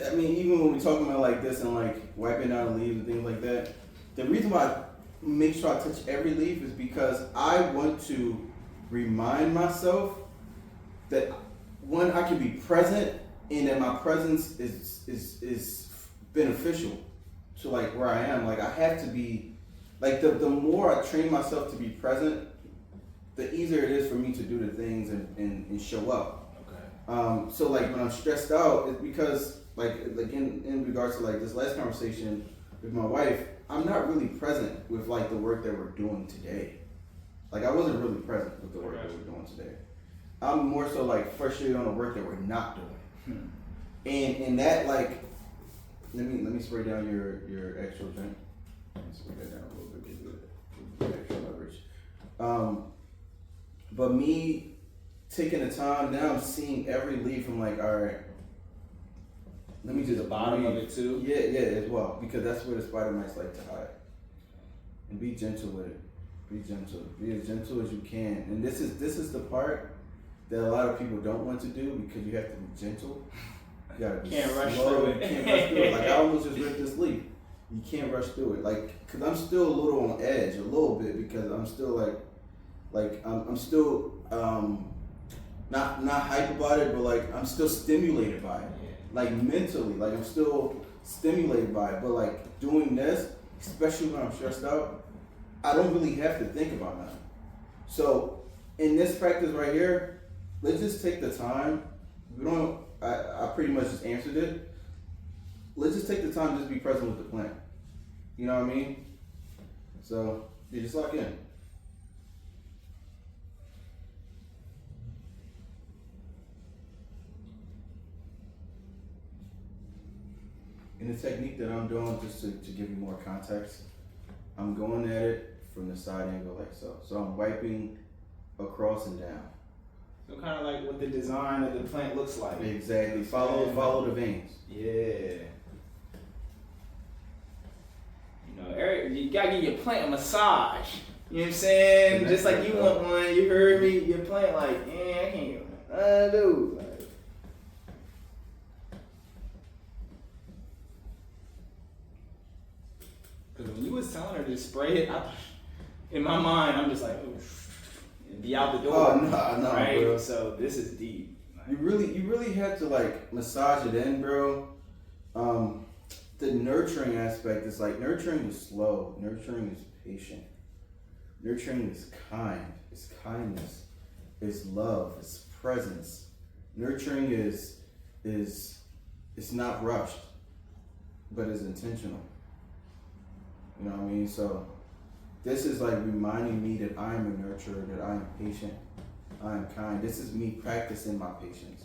I mean, even when we're talking about like this and like wiping down the leaves and things like that, the reason why make sure I touch every leaf is because I want to remind myself that one, I can be present and that my presence is beneficial to like where I am. Like I have to be like the more I train myself to be present, the easier it is for me to do the things and show up. Okay. So like when I'm stressed out, it's because like in regards to like this last conversation with my wife, I'm not really present with like the work that we're doing today. Like I wasn't really present with the work that we're doing today. I'm more so like frustrated on the work that we're not doing. And that like, let me spray down your extra drink. Let me spray that down a little bit to get extra leverage. But me taking the time now, I'm seeing every leaf. I'm like, all right. Let me just the bottom of it too. Yeah, as well, because that's where the spider mites like to hide. And be gentle with it. Be gentle. Be as gentle as you can. And this is the part that a lot of people don't want to do because you have to be gentle. You gotta be can't slow. Rush through it. You can't rush through it. Like I almost just ripped this leaf. You can't rush through it. Like, cause I'm still a little on edge, a little bit, because I'm still like I'm still not hype about it, but like I'm still stimulated by it. Like mentally, like I'm still stimulated by it, but like doing this, especially when I'm stressed out, I don't really have to think about nothing. So in this practice right here, let's just take the time. I pretty much just answered it. Let's just take the time to just be present with the plant. You know what I mean? So you just lock in. And the technique that I'm doing, just to give you more context, I'm going at it from the side angle like so. So I'm wiping across and down. So kind of like what the design of the plant looks like. Exactly. Follow the veins. Yeah. You know, Eric, you gotta give your plant a massage. You know what I'm saying? Just like you want one. You heard me. Your plant like, I can't do. Like, because when you was telling her to spray it, in my mind, I'm just like, oh, and be out the door. Oh no, right? Bro. So this is deep. Like, You really have to like massage it in, bro. The nurturing aspect is like nurturing is slow, nurturing is patient, nurturing is kind, it's kindness, it's love, it's presence. Nurturing is it's not rushed, but it's intentional. You know what I mean? So this is like reminding me that I am a nurturer, that I am patient, I am kind. This is me practicing my patience.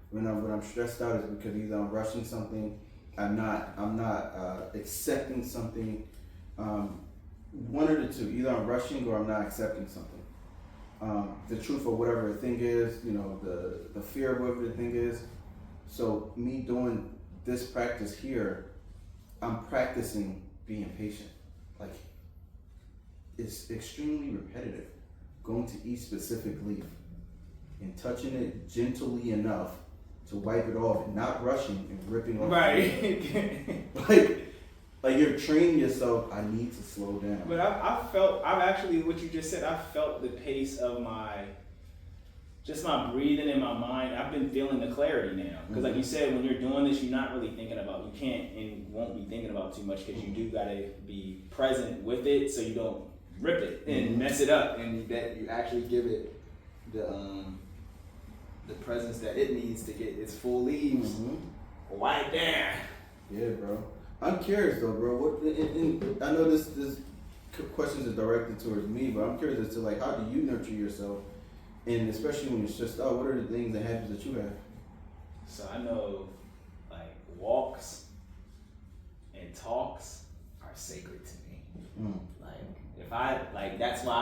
When I'm stressed out, is because either I'm rushing something, I'm not accepting something. One of the two. Either I'm rushing or I'm not accepting something. The truth of whatever the thing is, you know, the fear of whatever the thing is. So me doing this practice here, I'm practicing being patient. Like, it's extremely repetitive. Going to each specific leaf and touching it gently enough to wipe it off and not rushing and ripping off. Right. like you're training yourself, I need to slow down. But I've actually, what you just said, I felt the pace of my breathing in my mind. I've been feeling the clarity now. Because like you said, when you're doing this, you're not really thinking about, you can't and won't be thinking about too much because you do gotta be present with it so you don't rip it and mess it up, and that you actually give it the presence that it needs to get its full leaves. Wipe down. Yeah, bro. I'm curious though, bro. What? And I know this questions are directed towards me, but I'm curious as to like, how do you nurture yourself, and especially when you're stressed out, what are the things and habits that you have? So I know, like, walks and talks are sacred to me. Like, if I like, that's why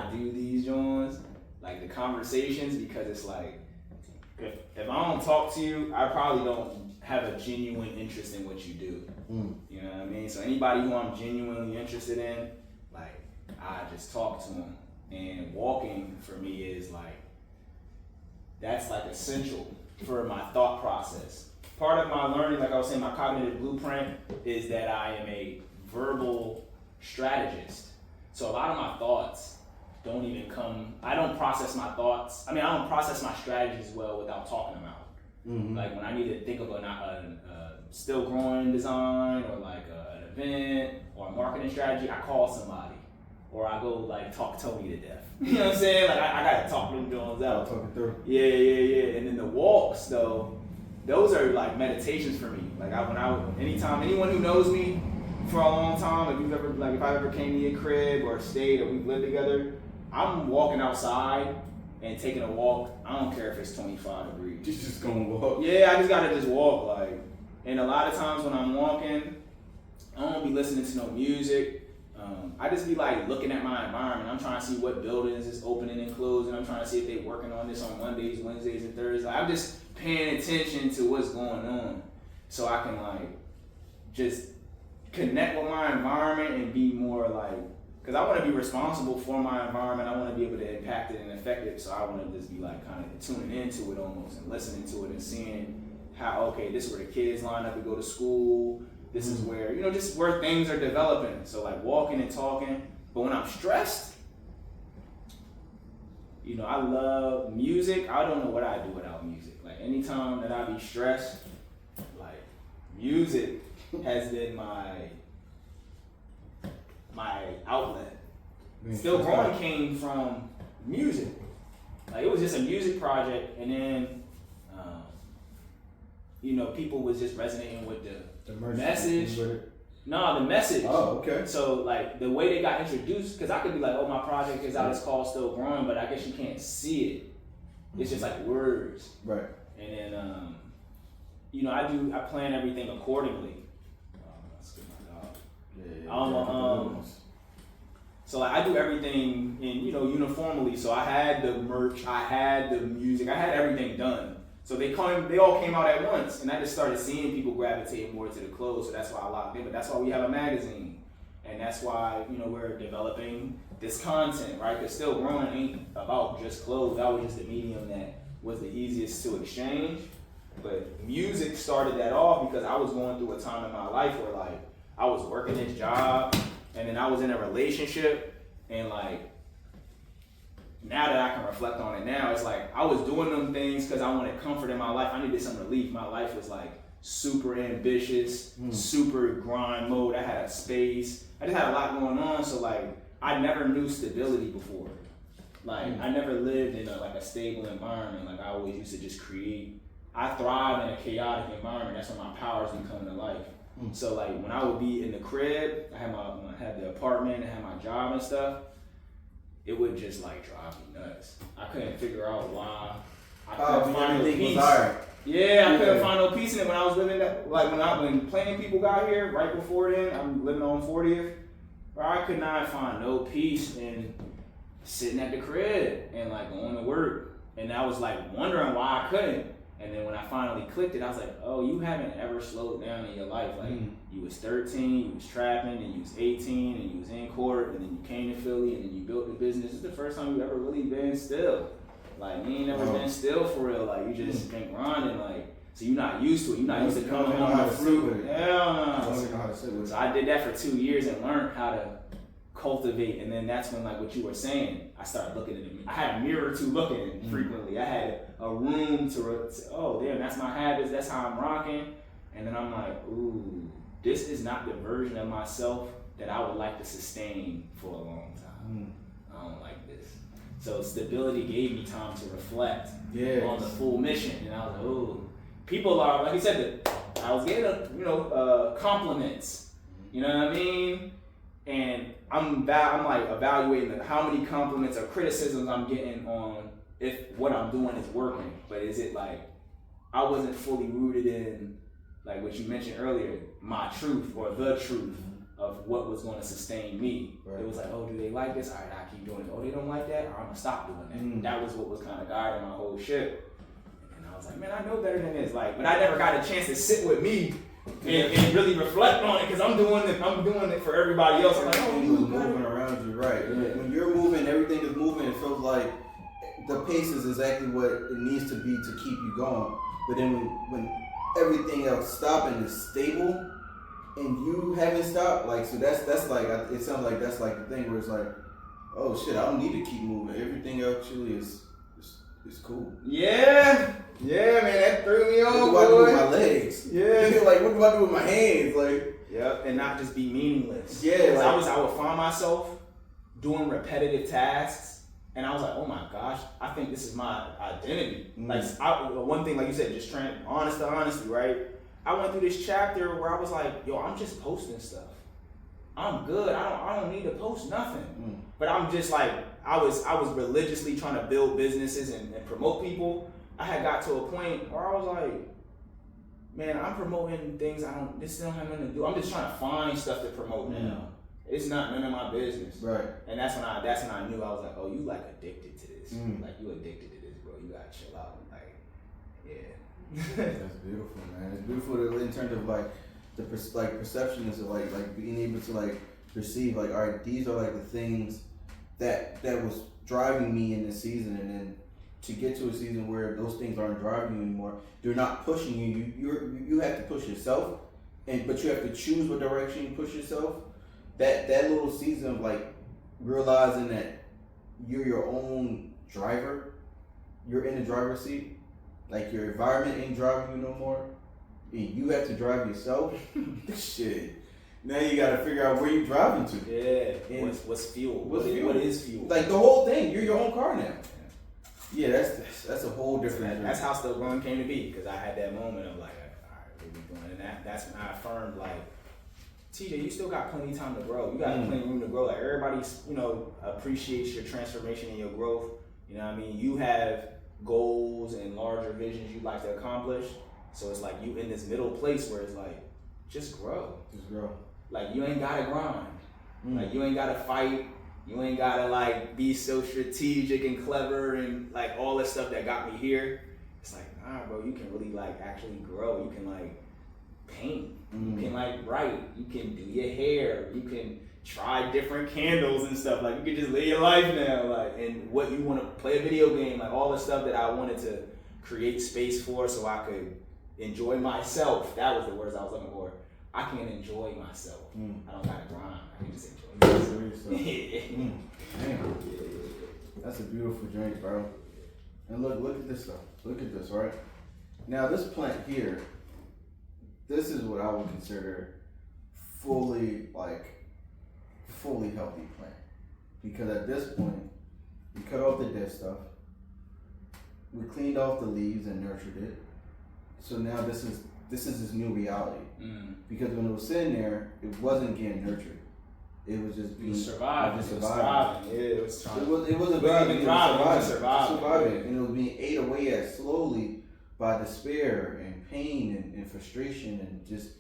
I do these joints, like the conversations, because it's like, if I don't talk to you, I probably don't have a genuine interest in what you do. You know what I mean? So anybody who I'm genuinely interested in, like, I just talk to them. And walking for me is like, that's like essential for my thought process. Part of my learning, like I was saying, my cognitive blueprint is that I am a verbal strategist. So a lot of my thoughts don't even come, I don't process my thoughts. I don't process my strategies well without talking them out. Like when I need to think of a still growing design or like an event or a marketing strategy, I call somebody. Or I go like talk Tony to death. You know what I'm saying? Like I gotta talk them Jones out. Talking through. Yeah. And then the walks though, those are like meditations for me. Like anytime, anyone who knows me for a long time, if I ever came to your crib or stayed or we've lived together, I'm walking outside and taking a walk. I don't care if it's 25 degrees. Just gonna walk. Yeah, I just gotta just walk. Like, and a lot of times when I'm walking, I don't be listening to no music. I just be like looking at my environment. I'm trying to see what buildings is opening and closing. I'm trying to see if they're working on this on Mondays, Wednesdays, and Thursdays. Like, I'm just paying attention to what's going on, so I can like just connect with my environment and be more like, because I want to be responsible for my environment. I want to be able to impact it and affect it. So I want to just be like kind of tuning into it almost and listening to it and seeing how, okay, this is where the kids line up to go to school. This is where, just where things are developing. So like walking and talking. But when I'm stressed, I love music. I don't know what I do without music. Like anytime that I be stressed, like music has been my outlet. Still Growing came from music. Like it was just a music project, and then people was just resonating with the message. No, the message. Oh, okay. So like the way they got introduced, because I could be like, oh, my project is out, it's called Still Growing, but I guess you can't see it. It's just like words. Right. And then I plan everything accordingly. That's good, my dog. Yeah. I don't know. So like I do everything in, you know, uniformly. So I had the merch, I had the music, I had everything done. So they all came out at once, and I just started seeing people gravitate more to the clothes. So that's why I locked in. But that's why we have a magazine, and that's why, you know, we're developing this content, right? Because Still Growing ain't about just clothes. That was just the medium that was the easiest to exchange. But music started that off because I was going through a time in my life where like I was working this job, and then I was in a relationship, and like now that I can reflect on it now, it's like I was doing them things because I wanted comfort in my life. I needed some relief. My life was like super ambitious, super grind mode. I had a space. I just had a lot going on. So like I never knew stability before. Like I never lived in a stable environment. Like I always used to just create. I thrive in a chaotic environment. That's when my powers be coming to life. So like when I would be in the crib, I had the apartment, I had my job and stuff, it would just like drive me nuts. I couldn't figure out why. I couldn't find no peace. Yeah, I couldn't find no peace in it when I was living that. Like when plenty people got here, right before then, I'm living on 40th, where I could not find no peace in sitting at the crib and like going to work. And I was like wondering why I couldn't. And then when I finally clicked it, I was like, oh, you haven't ever slowed down in your life. Like, you was 13, you was trapping, and you was 18, and you was in court, and then you came to Philly, and then you built the business. This is the first time you ever really been still. Like, you ain't never been still for real. Like, you just been grinding, like, so you're not used to it. You're not used to coming home with fruit. Hell no. So I did that for 2 years and learned how to cultivate, and then that's when, like what you were saying, I started looking at it. I had a mirror to look in frequently. I had a room to oh damn, that's my habits, that's how I'm rocking. And then I'm like, ooh, this is not the version of myself that I would like to sustain for a long time. I don't like this. So stability gave me time to reflect on the full mission, and I was like, ooh, people are, like you said, I was getting compliments, you know what I mean? And I'm like evaluating how many compliments or criticisms I'm getting on if what I'm doing is working. But is it like, I wasn't fully rooted in, like what you mentioned earlier, my truth or the truth of what was going to sustain me. Right. It was like, oh, do they like this? All right, I keep doing it. Oh, they don't like that? All right, I'm going to stop doing that. That was what was kind of guiding my whole ship. And I was like, man, I know better than this. Like, but I never got a chance to sit with me and really reflect on it, because I'm doing it for everybody else. I'm like, oh, you moving around you, right? Yeah. When you're moving, everything is moving. It feels like the pace is exactly what it needs to be to keep you going. But then when everything else stopping is stable, and you haven't stopped, like, so that's like, it sounds like that's like the thing where it's like, oh shit, I don't need to keep moving. Everything actually is cool. Yeah, man, that threw me off. What do I do with my legs? Yeah. Like, what do I do with my hands? Like, yep, and not just be meaningless. Yeah, like, I would find myself doing repetitive tasks, and I was like, oh my gosh, I think this is my identity. Like, one thing, like you said, just honest to honesty, right? I went through this chapter where I was like, yo, I'm just posting stuff. I'm good. I don't need to post nothing. But I'm just like, I was religiously trying to build businesses and promote people. I had got to a point where I was like, man, I'm promoting things this don't have nothing to do. I'm just trying to find stuff to promote now. It's not none of my business. Right. And that's when I knew. I was like, oh, you like addicted to this. Like, you addicted to this, bro. You gotta chill out. Like, yeah. That's beautiful, man. It's beautiful in terms of like the perception is like being able to like perceive, like, all right, these are like the things that was driving me in this season, and then to get to a season where those things aren't driving you anymore, they're not pushing you. You have to push yourself, but you have to choose what direction you push yourself. That little season of like realizing that you're your own driver, you're in the driver's seat, like your environment ain't driving you no more, and you have to drive yourself. Shit. Now you gotta figure out where you're driving to. Yeah. And what's fuel? What is fuel? Like the whole thing. You're your own car now. Yeah, that's a whole different. That's how Still Growing came to be, because I had that moment of like, all right, what we doing? And that's when I affirmed, like, TJ, you still got plenty of time to grow. You got plenty of room to grow. Like, everybody's, appreciates your transformation and your growth. You know what I mean? You have goals and larger visions you'd like to accomplish. So it's like you in this middle place where it's like, just grow. Just grow. Like, you ain't gotta grind. Like, you ain't gotta fight You ain't gotta like be so strategic and clever and like all the stuff that got me here. It's like, nah, bro, you can really like actually grow. You can like paint. You can like write. You can do your hair. You can try different candles and stuff. Like you can just live your life now. Like, and what you want to play a video game. Like all the stuff that I wanted to create space for, so I could enjoy myself. That was the words I was looking for. I can enjoy myself. I don't gotta grind. I can just enjoy myself. Damn. That's a beautiful drink, bro. And look at this stuff. Look at this, right? Now this plant here, this is what I would consider fully healthy plant. Because at this point, we cut off the dead stuff. We cleaned off the leaves and nurtured it. So now this is this new reality. Because when it was sitting there, it wasn't getting nurtured. It was just being surviving. Yeah, it was trying. It wasn't surviving. Surviving, and it was being ate away at slowly by despair and pain and frustration and just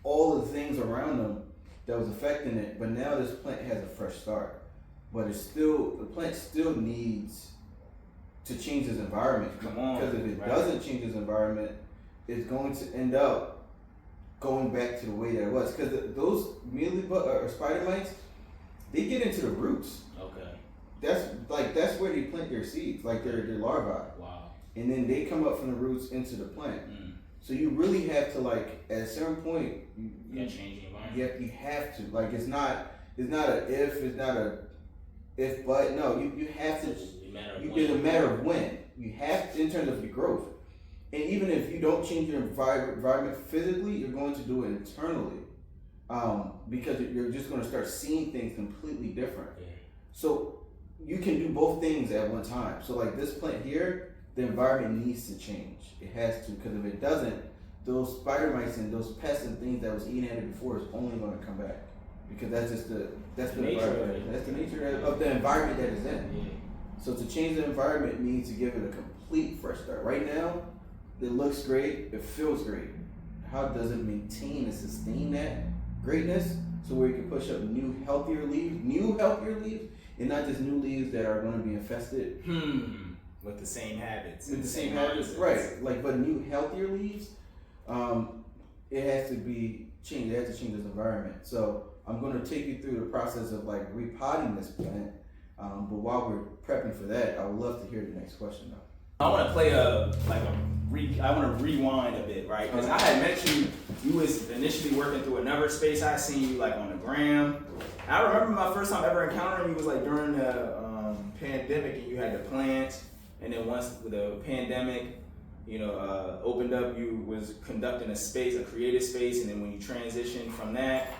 all the things around them that was affecting it. But now this plant has a fresh start. But the plant still needs to change its environment. Because if it doesn't change its environment, it's going to end up going back to the way that it was. Because those or spider mites, they get into the roots. Okay. That's where they plant their seeds, like their larvae. Wow. And then they come up from the roots into the plant. So you really have to like at a certain point you change the environment. You have to. Like it's not a if but no, you have to. It's a matter of when. You have to, in terms of your growth. And even if you don't change your environment physically, you're going to do it internally. Because you're just going to start seeing things completely different. Yeah. So you can do both things at one time. So like this plant here, the environment needs to change. It has to, because if it doesn't, those spider mites and those pests and things that was eating at it before is only going to come back. Because that's the nature. That's the nature of the environment that it's in. Yeah. So to change the environment means to give it a complete fresh start. Right now, it looks great, it feels great. How does it maintain and sustain that greatness so where you can push up new healthier leaves, and not just new leaves that are going to be infested with the same habits. With the same habits, right? Like, but new healthier leaves, it has to be changed. It has to change its environment. So I'm going to take you through the process of like repotting this plant. But while we're prepping for that, I would love to hear the next question though. I want to play I want to rewind a bit, right? Because I had mentioned you was initially working through another space. I seen you like on the gram. I remember my first time ever encountering you was like during the pandemic, and you had the plants. And then once the pandemic, opened up, you was conducting a creative space. And then when you transitioned from that,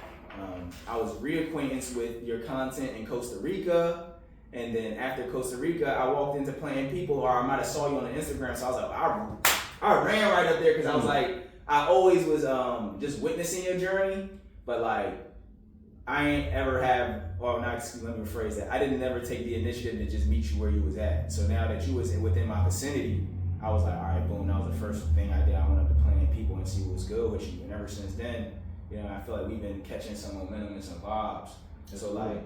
I was reacquainted with your content in Costa Rica. And then after Costa Rica, I walked into Playing People, or I might have saw you on the Instagram. So I was like, I ran right up there because I was like, I always was just witnessing your journey, but like I ain't ever have. Well, let me rephrase that. I didn't never take the initiative to just meet you where you was at. So now that you was within my vicinity, I was like, all right, boom. That was the first thing I did. I went up to Playing People and see what was good with you. And ever since then, I feel like we've been catching some momentum and some vibes. So like,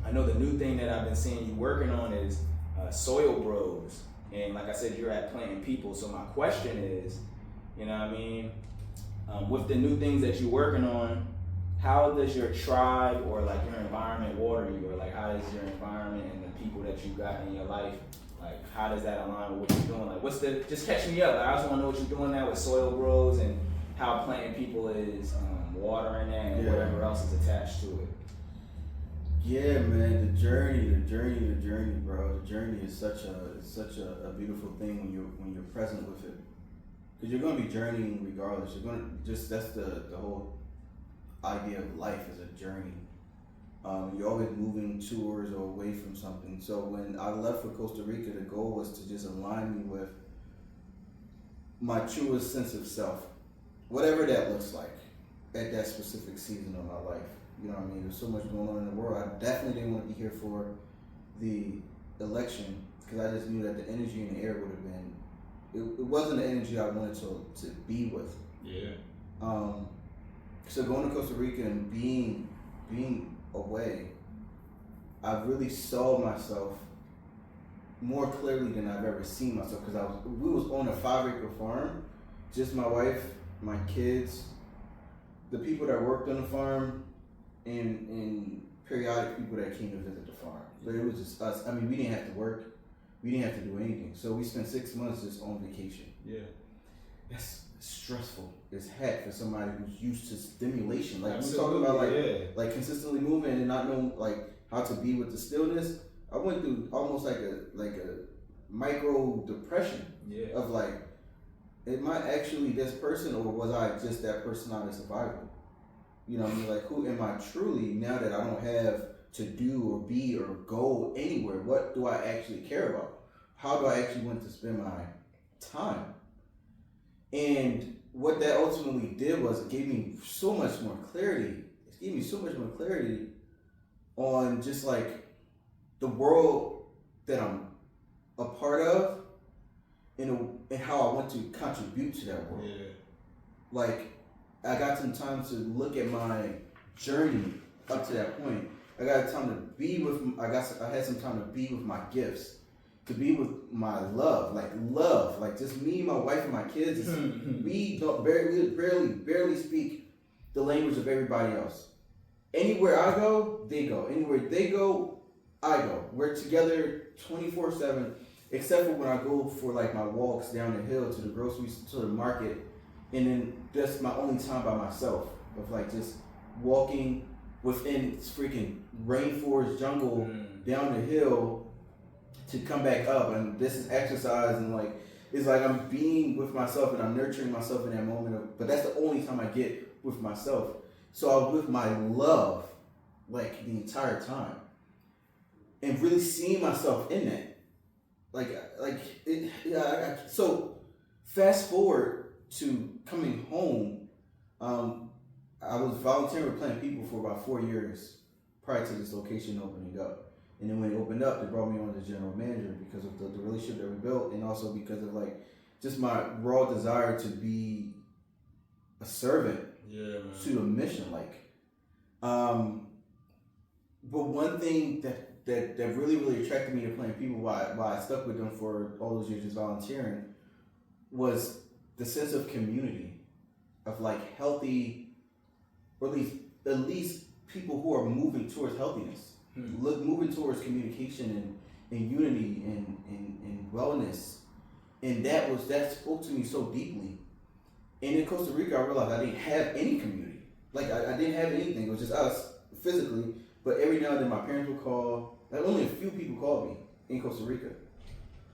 I know the new thing that I've been seeing you working on is Soil Bros. And like I said, you're at Playing People. So my question is, with the new things that you're working on, how does your tribe or like your environment water you? Or like how does your environment and the people that you got in your life, like how does that align with what you're doing? Like just catch me up. Like, I just want to know what you're doing now with Soil Bros and how Playing People is watering that and whatever else is attached to it. Yeah, man, the journey, bro. The journey is such a beautiful thing when you're present with it, because you're gonna be journeying regardless. That's the whole idea of life is a journey. You're always moving towards or away from something. So when I left for Costa Rica, the goal was to just align me with my truest sense of self, whatever that looks like at that specific season of my life. You know what I mean? There's so much going on in the world. I definitely didn't want to be here for the election because I just knew that the energy in the air would have been. It wasn't the energy I wanted to be with. Yeah. So going to Costa Rica and being away I really saw myself more clearly than I've ever seen myself, because we was on a 5-acre farm, just my wife, my kids, the people that worked on the farm, and periodic people that came to visit the farm. But it was just us. I mean, we didn't have to work, we didn't have to do anything. So we spent 6 months just on vacation. Yeah. That's stressful as heck for somebody who's used to stimulation. Like Absolutely, we're talking about, like consistently moving and not knowing like how to be with the stillness. I went through almost like a micro depression of like, am I actually this person, or was I just that person out of survival? You know what I mean? Like, who am I truly now that I don't have to do or be or go anywhere? What do I actually care about? How do I actually want to spend my time? And what that ultimately did was it gave me so much more clarity. It gave me so much more clarity on just like the world that I'm a part of, and how I want to contribute to that world. Yeah. Like, I got some time to look at my journey up to that point. I got time to be with. I had some time to be with my gifts, to be with my love, like just me, my wife, and my kids. We barely speak the language of everybody else. Anywhere I go, they go. Anywhere they go, I go. We're together 24/7, except for when I go for like my walks down the hill to the groceries, to the market, and then that's my only time by myself of like just walking within this freaking rainforest jungle down the hill to come back up. And this is exercise, and like it's like I'm being with myself and I'm nurturing myself in that moment. But that's the only time I get with myself. So I was with my love like the entire time, and really seeing myself in that. So fast forward to coming home, I was volunteering with Plant People for about 4 years prior to this location opening up. And then when it opened up, they brought me on as general manager because of the relationship that we built, and also because of like just my raw desire to be a servant to the mission. But one thing that really attracted me to Plant People, why I stuck with them for all those years just volunteering, was the sense of community, of like healthy, or at least people who are moving towards healthiness, moving towards communication and unity and wellness. And that spoke to me so deeply. And in Costa Rica, I realized I didn't have any community. Like I didn't have anything. It was just us physically. But every now and then my parents would call. Like only a few people called me in Costa Rica.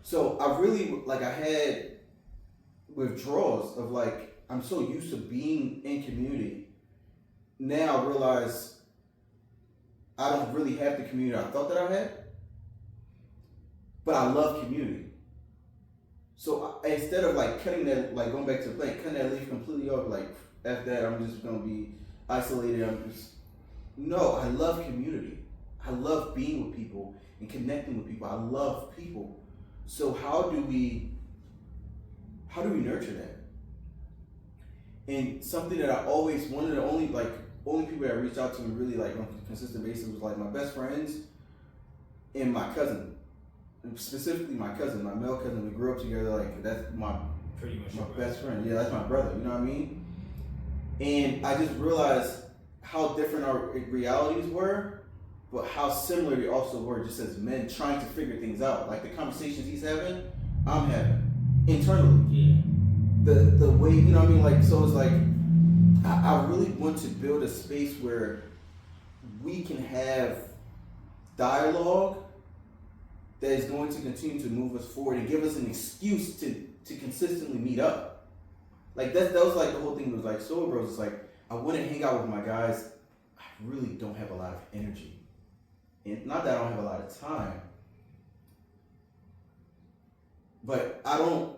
So I really, like, I had withdrawals of like, I'm so used to being in community. Now I realize I don't really have the community I thought that I had. But I love community. So instead of like cutting that, like going back to the plant, cutting that leaf completely off, like after that I'm just gonna be isolated. No, I love community. I love being with people and connecting with people. I love people. So how do we nurture that? And something that I always, one of the only people that reached out to me really like on a consistent basis was like my best friends and my cousin. And specifically my cousin, my male cousin. We grew up together. Like that's my best friend. Yeah, that's my brother. You know what I mean? And I just realized how different our realities were, but how similar they also were, just as men trying to figure things out. Like the conversations he's having, I'm having internally. Yeah. The way, you know what I mean? Like, so it's like I really want to build a space where we can have dialogue that is going to continue to move us forward and give us an excuse to consistently meet up. Like that was like the whole thing was like Soul Bros. It's like I want to hang out with my guys. I really don't have a lot of energy, and not that I don't have a lot of time, but I don't.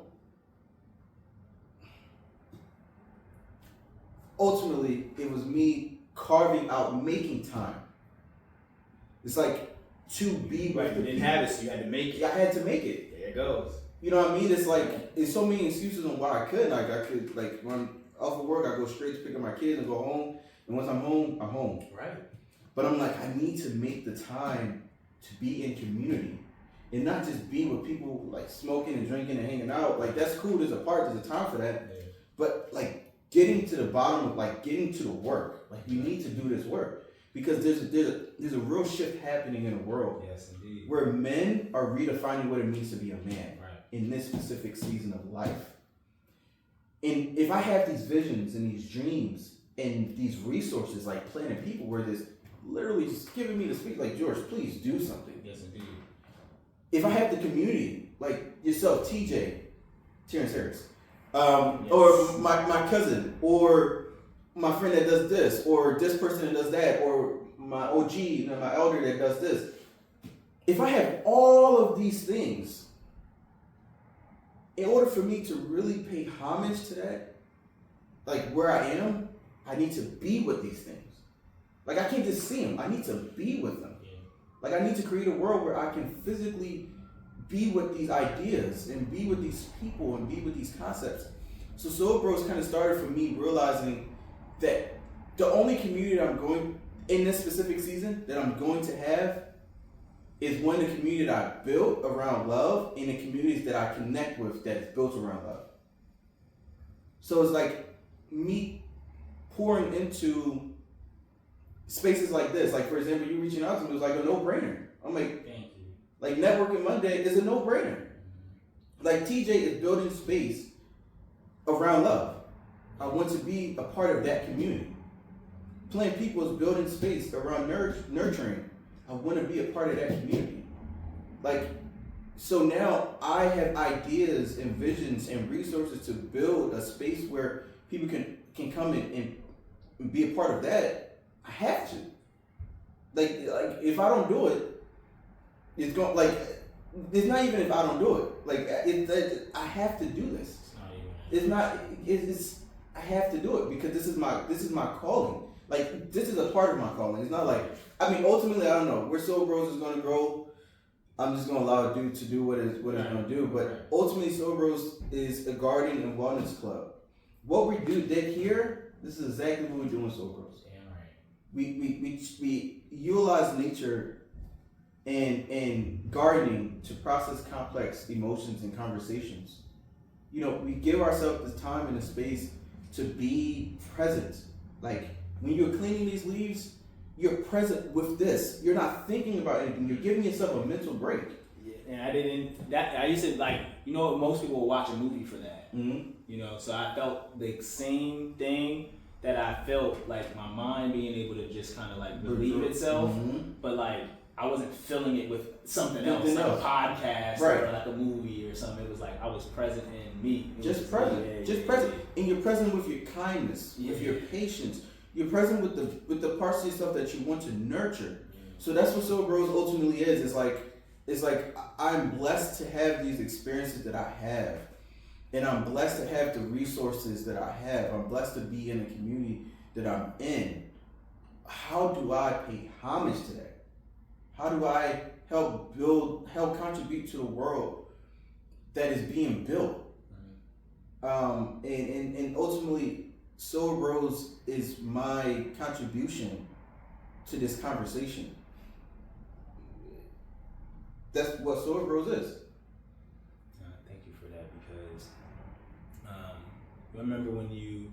Ultimately, it was me carving out, making time. It's like to be with right. You didn't have it, so you had to make it. I had to make it. There it goes. You know what I mean? It's like, it's so many excuses on why I couldn't. Like, I could, like, when I'm off of work, I go straight to pick up my kids and go home. And once I'm home, I'm home. Right. But I'm like, I need to make the time to be in community and not just be with people like smoking and drinking and hanging out. Like that's cool. There's a time for that. Yeah. But like getting to the bottom of like getting to the work. Like we need to do this work because there's a real shift happening in the world. Yes, indeed. Where men are redefining what it means to be a man Right. in this specific season of life. And if I have these visions and these dreams and these resources like planning people where there's literally just giving me the speech like, George, please do something. Yes, indeed. If I have the community, like yourself, TJ, Terrence Harris, Yes. or my cousin, or my friend that does this, or this person that does that, or my OG, my elder that does this. If I have all of these things, in order for me to really pay homage to that, like where I am, I need to be with these things. Like I can't just see them, I need to be with them. Yeah. Like I need to create a world where I can physically be with these ideas and be with these people and be with these concepts. So Soul Bros kind of started for me realizing that the only community that I'm going in this specific season that I'm going to have is one of the community that I built around love and the communities that I connect with that is built around love. So it's like me pouring into spaces like this. Like for example, you reaching out to me was like a no-brainer. I'm like, Thank you. like Networking Monday is a no-brainer. Like TJ is building space around love. I want to be a part of that community. Playing People is building space around nurturing. I want to be a part of that community. Like, so now I have ideas and visions and resources to build a space where people can come in and be a part of that. I have to. Like if I don't do it, it's going like it's not even if I don't do it. Like I have to do this. It's not. It's I have to do it because this is my calling. Like this is a part of my calling. It's not like ultimately I don't know where Soul Bros is going to grow. I'm just going to allow it to do what it's going to do. But ultimately, Soul Bros is a garden and wellness club. What we did here, this is exactly what we do in Soul Bros. Damn right. We utilize nature and gardening to process complex emotions and conversations. You know, we give ourselves the time and the space to be present. Like when you're cleaning these leaves, you're present with this. You're not thinking about anything. You're giving yourself a mental break. Yeah, and I used to like, you know, most people will watch a movie for that. Mm-hmm. You know, so I felt the same thing that I felt like my mind being able to just kind of like relieve itself, but like I wasn't feeling it with something else, like a podcast or like a movie or something. It was like I was present in me. Just present. And you're present with your kindness, with your patience. You're present with the parts of yourself that you want to nurture. So that's what Soul Bros ultimately is. It's like I'm blessed to have these experiences that I have. And I'm blessed to have the resources that I have. I'm blessed to be in the community that I'm in. How do I pay homage to that? How do I help contribute to the world that is being built? And ultimately, Soul Bros is my contribution to this conversation. That's what Soul Bros is. Thank you for that because I remember when you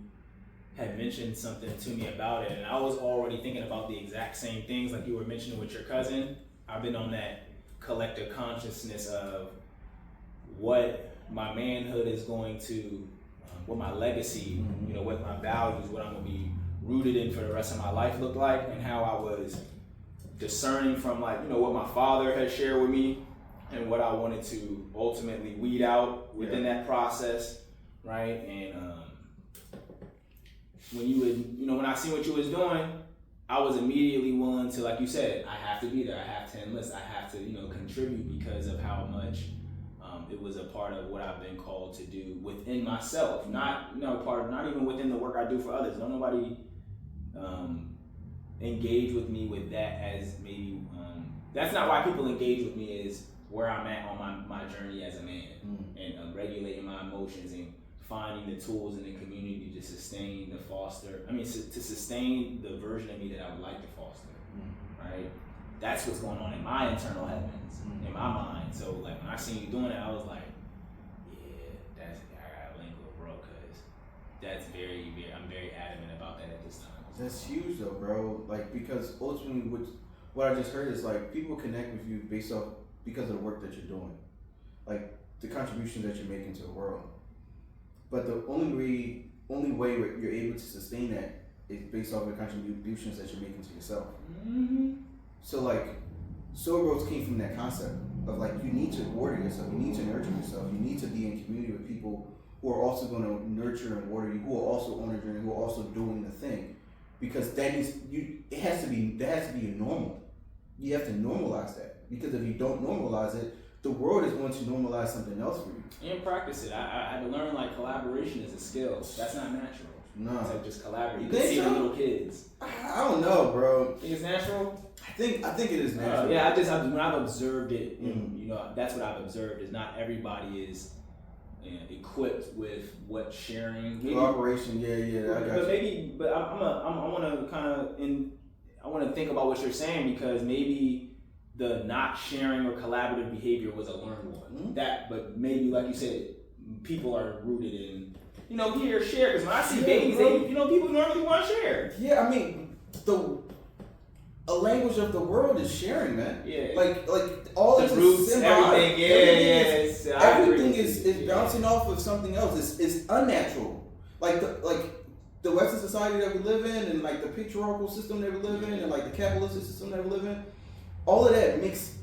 had mentioned something to me about it, and I was already thinking about the exact same things like you were mentioning with your cousin. I've been on that collective consciousness of what my manhood is going to, what my legacy, you know, what my values, what I'm going to be rooted in for the rest of my life look like, and how I was discerning from like, you know, what my father had shared with me and what I wanted to ultimately weed out within that process, right? And when you would, you know, when I see what you was doing, I was immediately willing to, like you said, I have to be there, I have to enlist, I have to, you know, contribute because of how much it was a part of what I've been called to do within myself, not, you know, not even within the work I do for others. Don't nobody engage with me with that as maybe, that's not why people engage with me is where I'm at on my journey as a man and regulating my emotions and finding the tools in the community to sustain to sustain the version of me that I would like to foster, right? that's what's going on in my internal heavens, in my mind. So like when I seen you doing it, I was like, yeah, I gotta link with bro, cause that's I'm very adamant about that at this time. That's huge though, bro. Like, because ultimately what I just heard is like people connect with you because of the work that you're doing, like the contributions that you're making to the world. But the only way you're able to sustain that is based off the contributions that you're making to yourself. Mm-hmm. So like, soil growth came from that concept of like, you need to water yourself, you need to nurture yourself, you need to be in community with people who are also going to nurture and water you, who are also on a journey, who are also doing the thing, because that has to be a normal. You have to normalize that, because if you don't normalize it, the world is going to normalize something else for you. And practice it. I had to learn like collaboration is a skill. That's not natural. No. So just collaborate. You You can think see so? the little kids. I don't know, bro. Think it's natural? I think it is natural. Yeah, when I've observed it, and, that's what I've observed is not everybody is equipped with what sharing. Cooperation, yeah, I got you. I want to think about what you're saying, because maybe the not sharing or collaborative behavior was a learned one. Mm-hmm. But maybe, like you said, people are rooted in, here, share. Because when I see babies, people normally want to share. Yeah, I mean, a language of the world is sharing, man. Yeah. Like all the this roots, is symbiotic. everything. Everything is bouncing off of something else. It's unnatural. Like the Western society that we live in, and like the patriarchal system that we live in, and like the capitalistic system that we live in, all of that makes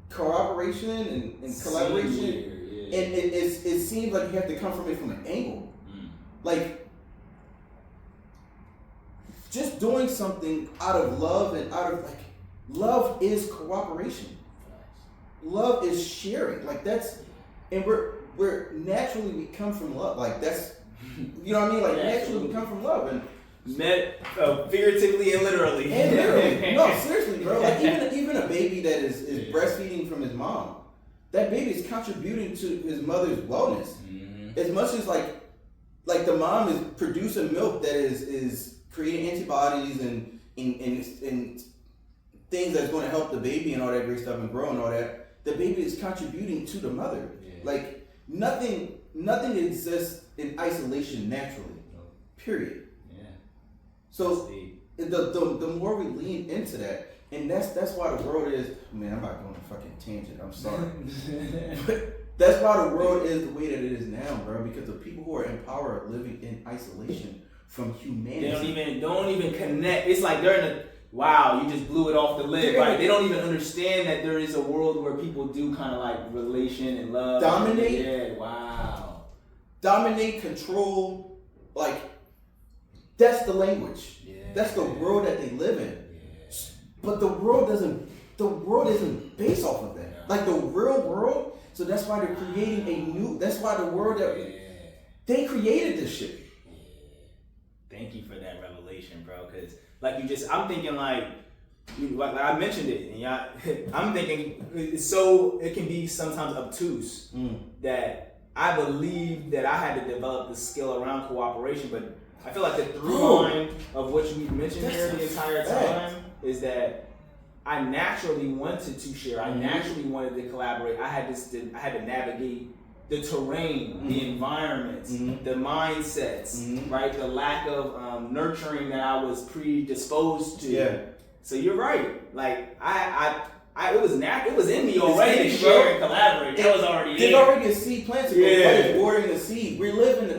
cooperation and collaboration. And it seems like you have to come from it from an angle. Like, just doing something out of love and love is cooperation. Love is sharing. Like, that's, and we're naturally, we come from love. Like, that's, you know what I mean? Like, naturally we come from love. And figuratively and literally. And literally. No, seriously, bro. Like, even a baby that is breastfeeding from his mom, that baby is contributing to his mother's wellness. Mm-hmm. As much as like the mom is producing milk that is creating antibodies and things that's going to help the baby and all that great stuff and grow and all that, the baby is contributing to the mother. Yeah. Like, nothing exists in isolation naturally. Period. Yeah. So the more we lean into that, and that's why the world is, man, I'm not going to fucking tangent, I'm sorry. But that's why the world is the way that it is now, bro, because the people who are in power are living in isolation from humanity. They don't even connect. It's like they're in wow, you just blew it off the lid, right? They don't even understand that there is a world where people do kind of like relation and love. Dominate. Yeah, wow. Dominate, control, like, that's the language. Yeah. That's the world that they live in. Yeah. But the world isn't based off of that. Yeah. Like, the real world, so that's why they're creating that's why the world they created this shit. Thank you for that revelation, bro, because I'm thinking like I mentioned it, and I'm thinking it can be sometimes obtuse that I believe that I had to develop the skill around cooperation, but I feel like the through line of what we mentioned here the entire time is that I naturally wanted to share. I naturally wanted to collaborate. I had to navigate the terrain, the environments, the mindsets, right? The lack of nurturing that I was predisposed to. Yeah. So you're right. Like it was in me already to share and collaborate. That was already there's already a seed planted. Yeah. What is watering the seed? We're living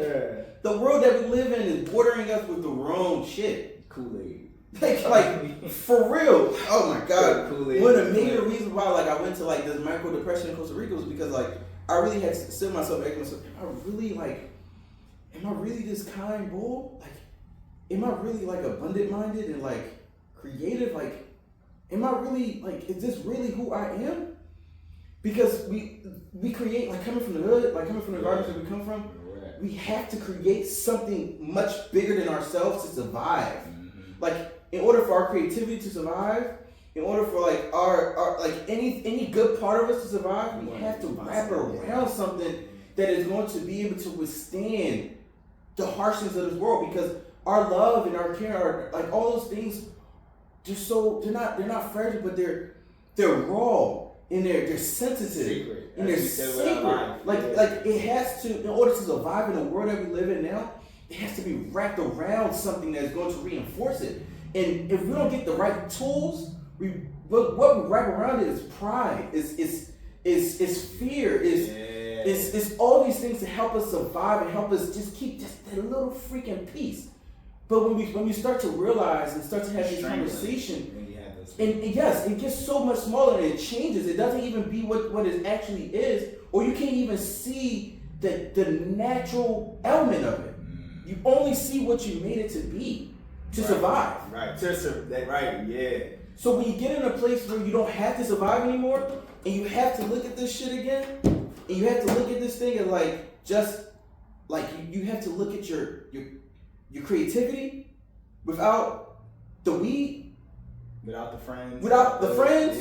the world that we live in is watering us with the wrong shit. Kool-Aid. Like for real. Oh my God. Kool-Aid. One of the major reasons why I went to this micro depression in Costa Rica was because I really had to sit myself and ask myself, am I really this kind bull? Like, am I really abundant minded and creative? Like, am I really is this really who I am? Because we create, coming from the hood, coming from the gardens that we come from, we have to create something much bigger than ourselves to survive. Mm-hmm. In order for our creativity to survive, in order for our any good part of us to survive, we have to wrap around something that is going to be able to withstand the harshness of this world. Because our love and our care, all those things, they're not fragile, but they're raw and they're sensitive Secret. and they're sacred. Like it has to, in order to survive in the world that we live in now, it has to be wrapped around something that's going to reinforce it. And if we don't get the right tools, what we wrap around it is pride, is fear, is all these things to help us survive and help us just keep just that little freaking piece. But when you start to realize and start to have this conversation, and yes, it gets so much smaller and it changes. It doesn't even be what it actually is, or you can't even see the natural element of it. You only see what you made it to be to survive. Right. Yeah. So when you get in a place where you don't have to survive anymore, and you have to look at this shit again, and you have to look at this thing and you have to look at your creativity without the weed, without the friends,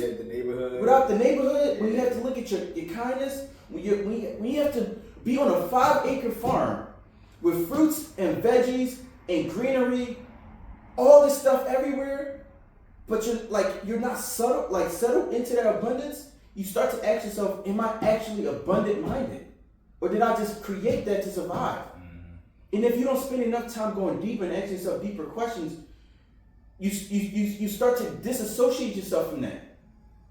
yeah, the neighborhood, without the neighborhood. When you have to look at your kindness, when you have to be on a 5-acre farm with fruits and veggies and greenery, all this stuff everywhere, but you're not settled into that abundance. You start to ask yourself, am I actually abundant minded? Or did I just create that to survive? And if you don't spend enough time going deeper and asking yourself deeper questions, you start to disassociate yourself from that.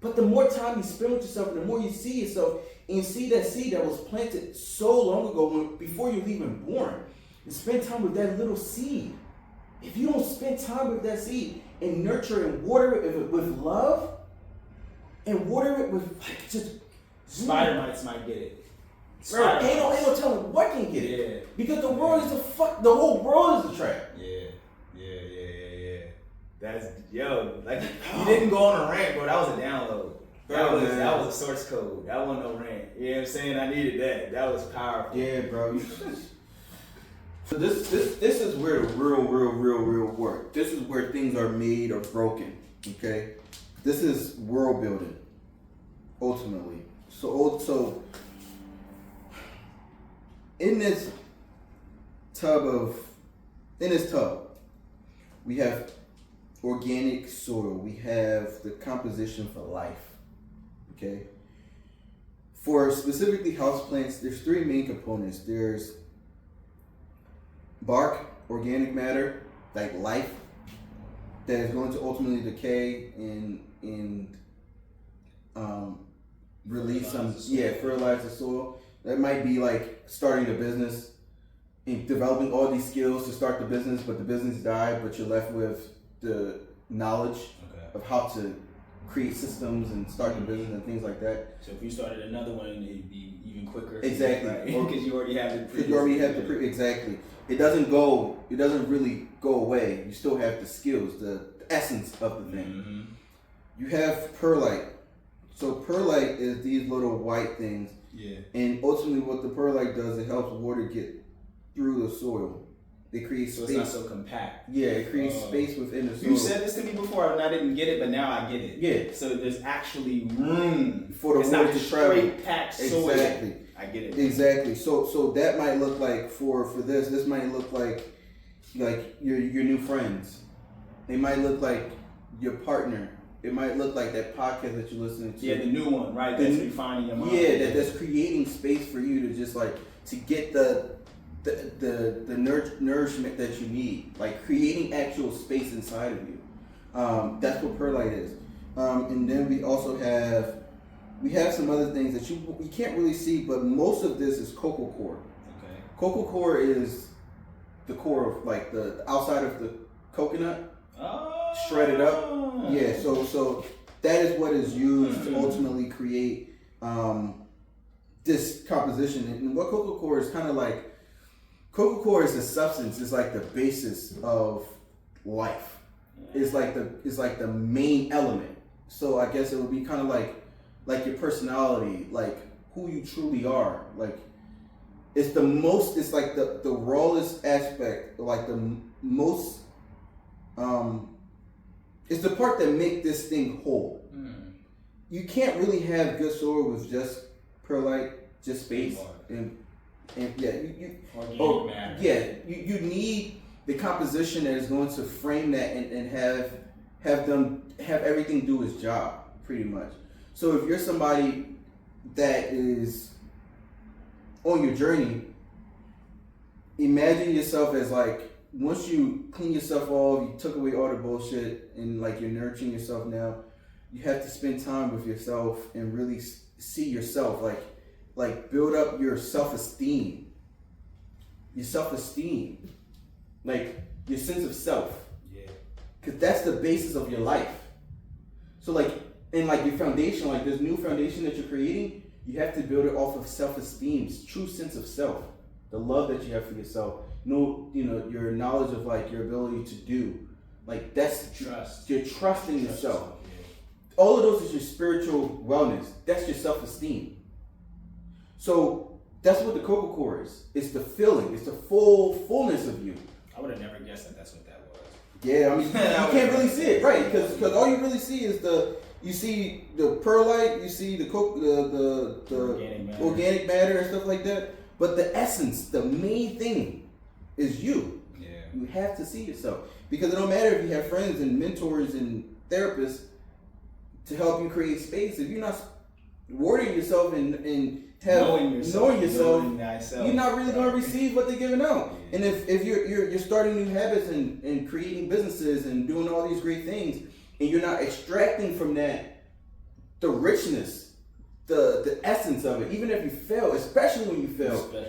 But the more time you spend with yourself and the more you see yourself and you see that seed that was planted so long ago before you were even born, and spend time with that little seed. If you don't spend time with that seed and nurture and water it with love and water it with just spider mites might get it. Bro, ain't no telling what can get it. Because the world is the whole world is a trap. Yeah. That's you didn't go on a rant, bro. That was a download. That was a source code. That wasn't no rant. You know what I'm saying? I needed that. That was powerful. Yeah, bro. So this is where the real work. This is where things are made or broken. Okay? This is world building. Ultimately. So in this tub, we have organic soil. We have the composition for life. Okay? For specifically houseplants, there's 3 main components. There's bark, organic matter, like life, that is going to ultimately decay and release fertilize the soil. That might be like starting a business and developing all these skills to start the business, but the business died, but you're left with the knowledge of how to create systems and start the business and things like that. So if you started another one, it'd be even quicker. Exactly. Because you already have it. Because you already have the exactly. It doesn't really go away. You still have the skills, the essence of the thing. Mm-hmm. You have perlite. So perlite is these little white things. Yeah. And ultimately what the perlite does, it helps water get through the soil. It creates space. So it's not so compact. Yeah, it creates space within the soil. You said this to me before and I didn't get it, but now I get it. Yeah. So there's actually room for the water to travel. Straight packed soil. Exactly. I get it. Exactly. So that might look like for this might look like your new friends. They might look like your partner. It might look like that podcast that you're listening to. Yeah, the new one, right? That's refining your mind. Yeah, that's creating space for you to just to get the nourishment that you need, like creating actual space inside of you. That's what perlite is. And then we also have some other things that you can't really see, but most of this is Coco Coir. Okay. Coco Coir is the core of the outside of the coconut, shredded up. Yeah, so that is what is used to ultimately create this composition. And what Coco Coir is kind of like, Coco Coir is the substance. It's like the basis of life. It's like the main element. So I guess it would be kind of like your personality, like who you truly are. Like it's like the rawest aspect, like the most. It's the part that make this thing whole. You can't really have good soil with just perlite, just space, and you need the composition that is going to frame that and have everything do its job. pretty much. So if you're somebody that is on your journey, imagine yourself as like, once you clean yourself off, you took away all the bullshit, and like you're nurturing yourself now, you have to spend time with yourself and really see yourself, like build up your self-esteem. Your self-esteem. Like your sense of self. Yeah. Because that's the basis of your life. So like, and like your foundation, like this new foundation that you're creating, you have to build it off of self-esteem, true sense of self, the love that you have for yourself, your knowledge of like your ability to do, like that's trust. You're trusting yourself. Yeah. All of those is your spiritual wellness. That's your self-esteem. So that's what the Coco Coir is. It's the feeling. It's the fullness of you. I would have never guessed that that's what that was. Yeah, I mean, you can't really see it, right? Because all you really see is you see the perlite, you see the organic matter and stuff like that. But the essence, the main thing, is you. Yeah. You have to see yourself, because it don't matter if you have friends and mentors and therapists to help you create space. If you're not watering yourself and knowing yourself, you're not really going to receive what they're giving out. Yeah. And if you're starting new habits and creating businesses and doing all these great things, and you're not extracting from that the richness, the essence of it, even if you fail, especially when you fail,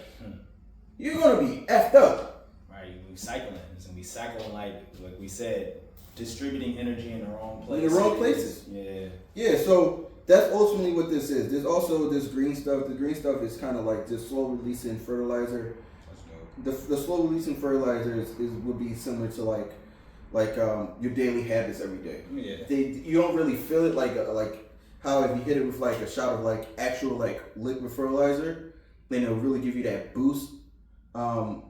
you're going to be effed up. Right, we're cycling. And we cycling like we said, distributing energy in the wrong places. In the wrong places. Yeah. Yeah, so that's ultimately what this is. There's also this green stuff. The green stuff is kind of like this slow releasing fertilizer. That's dope. The slow releasing fertilizer would be similar to like your daily habits every day. Yeah. You don't really feel it like how if you hit it with like a shot of like actual like liquid fertilizer, then it'll really give you that boost.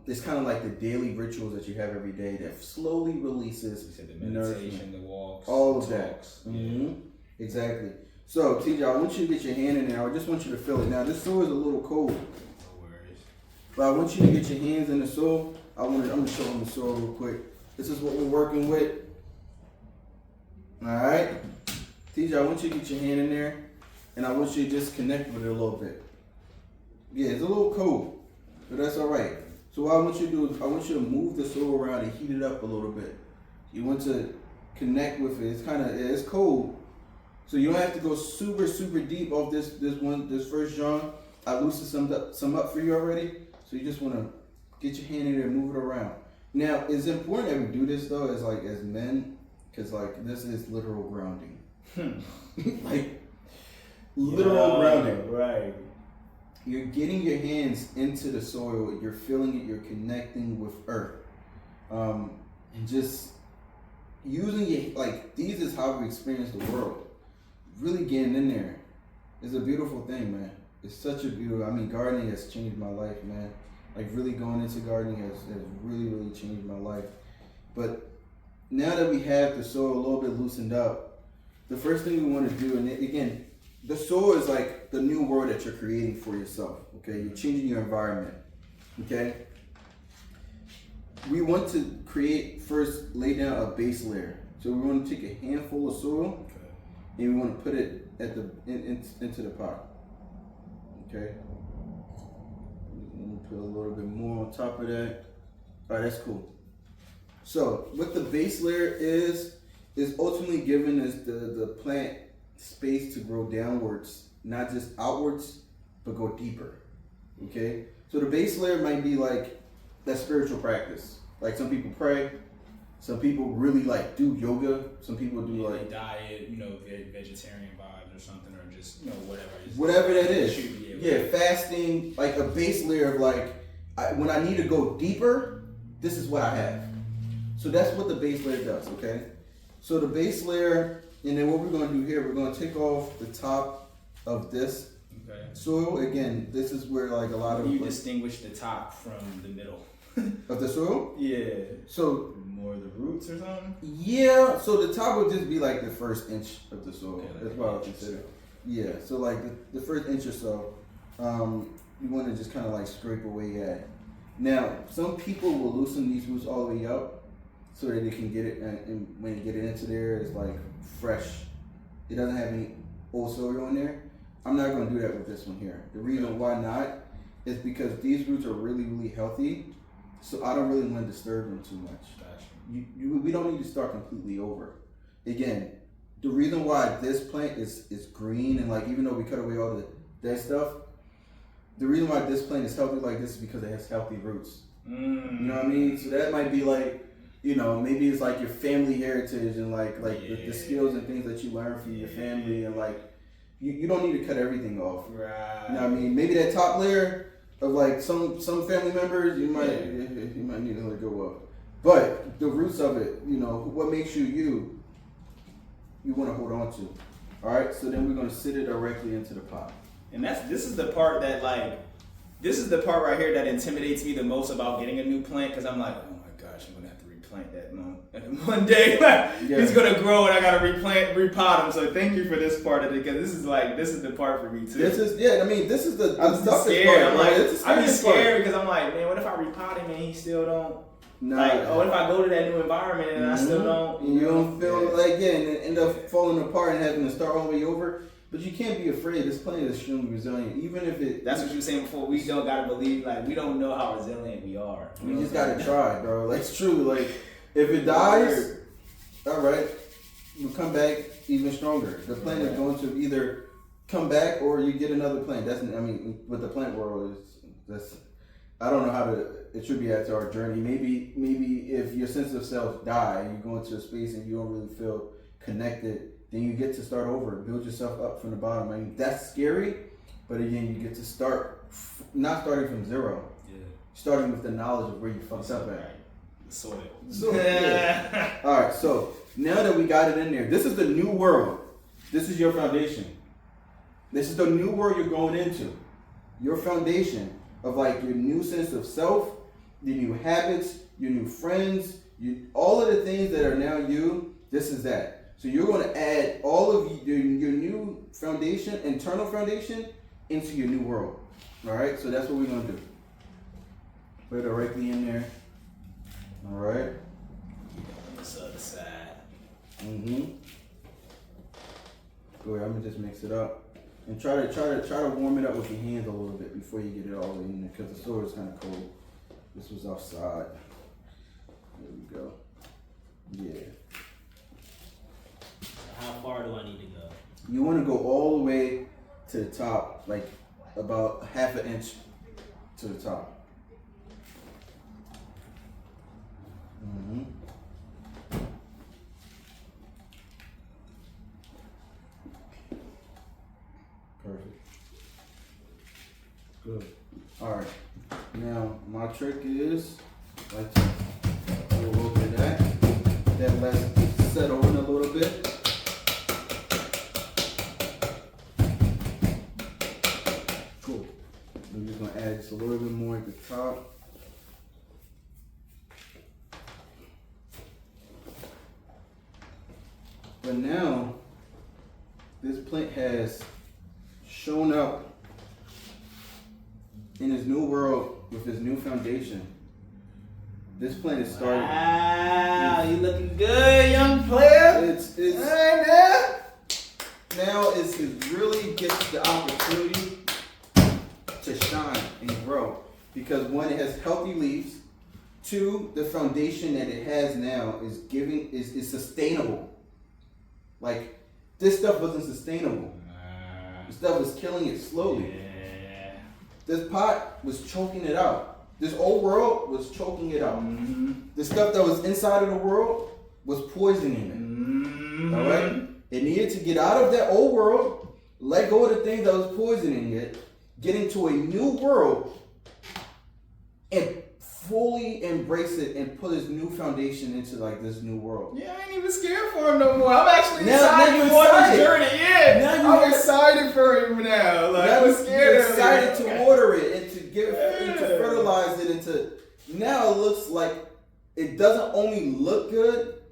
It's kind of like the daily rituals that you have every day that slowly releases. You said the meditation, the walks, all of the that. talks. Mm-hmm. Exactly. So, TJ, I want you to get your hand in there. I just want you to feel it. Now, this soil is a little cold. No worries. But I want you to get your hands in the soil. I'm going to show them the soil real quick. This is what we're working with. All right. TJ, I want you to get your hand in there, and I want you to just connect with it a little bit. Yeah, it's a little cold, but that's all right. So what I want you to do is I want you to move the soil around and heat it up a little bit. You want to connect with it. It's cold. So you don't have to go super, super deep off this first John. I loosened some up for you already. So you just want to get your hand in there and move it around. Now, it's important that we do this though, as men, because this is literal grounding. Literal grounding. Right. You're getting your hands into the soil. You're feeling it. You're connecting with earth, and just using it. These is how we experience the world. Really getting in there is a beautiful thing, man. It's such a beautiful. I mean, gardening has changed my life, man. Really going into gardening has really, really changed my life. But now that we have the soil a little bit loosened up, the first thing we want to do, and again, the soil is like the new world that you're creating for yourself. Okay, you're changing your environment. Okay, we want to lay down a base layer. So we want to take a handful of soil. And we want to put it into the pot. Okay. Put a little bit more on top of that. All right, that's cool. So what the base layer is ultimately giving us the plant space to grow downwards, not just outwards, but go deeper. Okay. So the base layer might be like that spiritual practice. Like some people pray. Some people really do yoga. Some people do diet, vegetarian vibes or something, or just whatever. Whatever that is. Yeah, fasting, a base layer of when I need to go deeper, this is what I have. So that's what the base layer does. Okay. So the base layer, and then what we're going to do here, we're going to take off the top of this soil. Again, this is where a lot of you distinguish the top from the middle of the soil. Yeah. So. More the roots or something? Yeah, so the top would just be the first inch of the soil. Okay, that's what I would consider. Yeah, so the first inch or so, you want to just kind of scrape away at. Now, some people will loosen these roots all the way up so that they can get it, and when you get it into there, it's fresh. It doesn't have any old soil in there. I'm not going to do that with this one here. The reason why not is because these roots are really, really healthy. So I don't really want to disturb them too much. Gotcha. We don't need to start completely over. Again, the reason why this plant is green and like even though we cut away all the dead stuff, the reason why this plant is healthy like this is because it has healthy roots. You know what I mean? So that might be like, you know, maybe it's like your family heritage and like the skills and things that you learn from your family and like you don't need to cut everything off. Right. You know what I mean? Maybe that top layer of like some family members you might need to let go of. But the roots of it, you know, what makes you want to hold on to. All right, so then we're going to sit it directly into the pot. And this is the part right here that intimidates me the most about getting a new plant because I'm like, oh my gosh, I'm gonna have to replant that one day. He's gonna grow and I gotta repot him. So thank you for this part of it because this is the part for me too. This is the I'm part. scared. I'm just scared because I'm like, man, what if I repot him and he still don't? Nah. Like, what if I go to that new environment and I still don't? You don't feel like and it end up falling apart and having to start all the way over. But you can't be afraid. This plant is extremely resilient. Even if it... That's what you were saying before. We don't got to believe, like, we don't know how resilient we are. We just got to try, bro. Like, it's true. Like, if it dies, all right, you come back even stronger. The plant is going to either come back or you get another plant. With the plant world, I don't know how to attribute that to our journey. Maybe if your sense of self die, you go into a space and you don't really feel connected, then you get to start over, build yourself up from the bottom. I mean, that's scary, but again, you get to start, not starting from zero, starting with the knowledge of where you fucked up at. So All right, so now that we got it in there, this is the new world. This is your foundation. This is the new world you're going into. Your foundation of like your new sense of self, your new habits, your new friends, all of the things that are now you, this is that. So you're going to add all of your new foundation, internal foundation, into your new world. All right? So that's what we're going to do. Put it directly in there. All right? On this other side. Mm-hmm. Go ahead. I'm going to just mix it up. And try to warm it up with your hands a little bit before you get it all in there because the store is kind of cold. This was outside. There we go. Yeah. How far do I need to go? You want to go all the way to the top, like about half an inch to the top. Mm-hmm. Perfect. Good. All right. Now my trick is like to do a little bit of that. That lets it settle in a little bit. I'm just going to add just a little bit more at the top. But now, this plant has shown up in his new world with his new foundation. This plant is starting. Wow, you looking good, young player. It's hey, man. Now it really gets the opportunity to shine and grow because one, it has healthy leaves. Two, the foundation that it has now is sustainable. Like this stuff wasn't sustainable. This stuff was killing it slowly. Yeah. This pot was choking it out. This old world was choking it out. Mm-hmm. The stuff that was inside of the world was poisoning it. Mm-hmm. All right? It needed to get out of that old world, let go of the things that was poisoning it, get into a new world, and fully embrace it and put his new foundation into like this new world. Yeah, I ain't even scared for him no more. I'm actually now excited you're for excited. this journey. Yeah, Now I'm excited for him now. Like I was scared. You're of excited it. to water it and to give and to fertilize it and to now it looks like it doesn't only look good,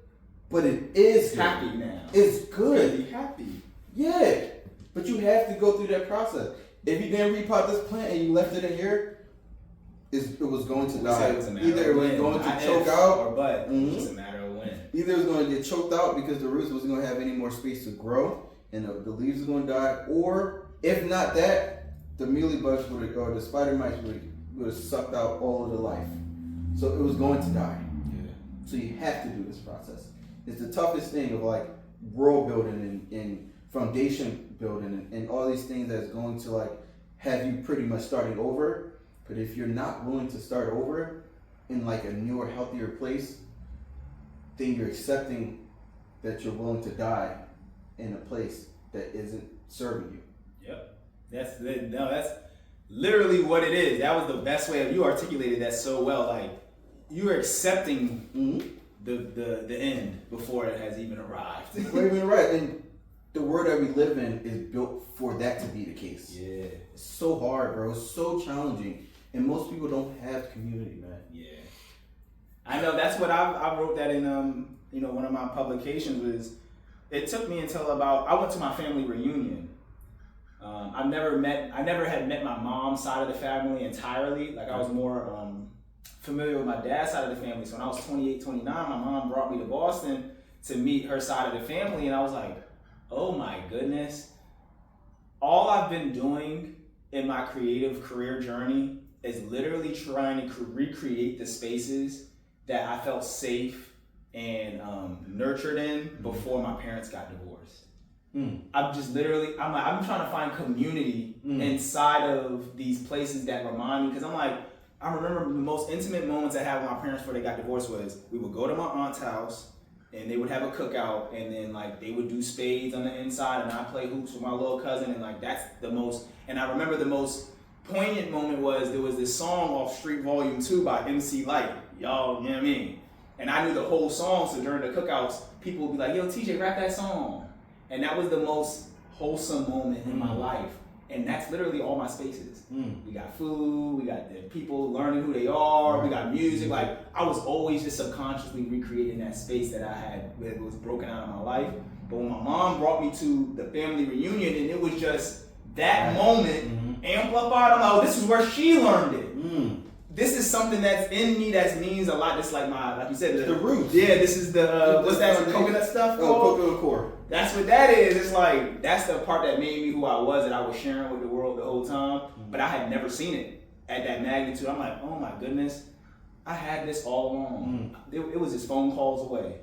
but it is good. Happy now. It's good. Really happy. Yeah, but you have to go through that process. If you didn't repot this plant and you left it in here, it was going to die. Either it was going to choke out, or but. Mm-hmm. It's a matter of when. Either it was going to get choked out because the roots wasn't going to have any more space to grow, and the leaves are going to die, or if not that, the mealybugs or the spider mites would have sucked out all of the life. So it was going to die. Yeah. So you have to do this process. It's the toughest thing of like world building and foundation building and all these things that's going to like have you pretty much starting over. But if you're not willing to start over in like a newer, healthier place, then you're accepting that you're willing to die in a place that isn't serving you. Yep. That's literally what it is. That was the best way you articulated that so well. Like, you're accepting the end before it has even arrived. And the world that we live in is built for that to be the case. Yeah. It's so hard, bro. It's so challenging. And most people don't have community, man. Yeah. I know, that's what I wrote that in one of my publications was, it took me until I went to my family reunion. I never had met my mom's side of the family entirely. Like, I was more familiar with my dad's side of the family. So when I was 28, 29, my mom brought me to Boston to meet her side of the family. And I was like, oh my goodness. All I've been doing in my creative career journey is literally trying to recreate the spaces that I felt safe and nurtured in before my parents got divorced. I'm just literally, I'm trying to find community inside of these places that remind me, because I'm like, I remember the most intimate moments I had with my parents before they got divorced was, we would go to my aunt's house and they would have a cookout, and then like they would do spades on the inside and I'd play hoops with my little cousin, and like that's the most, and I remember the most poignant moment was, there was this song off Street Volume 2 by MC Light, y'all, you know what I mean? And I knew the whole song, so during the cookouts, people would be like, yo, TJ, rap that song. And that was the most wholesome moment in my life. And that's literally all my spaces. We got food, we got the people learning who they are, we got music. Like, I was always just subconsciously recreating that space that I had, that was broken out of my life. But when my mom brought me to the family reunion, and it was just that moment amplified, I'm like, oh, this is where she learned it. This is something that's in me that means a lot. Just like like you said, the roots. Yeah, this is the what's that coconut stuff called? Coco Coir. That's what that is. It's like, that's the part that made me who I was, that I was sharing with the world the whole time. But I had never seen it at that magnitude. I'm like, oh my goodness, I had this all along. It was just phone calls away.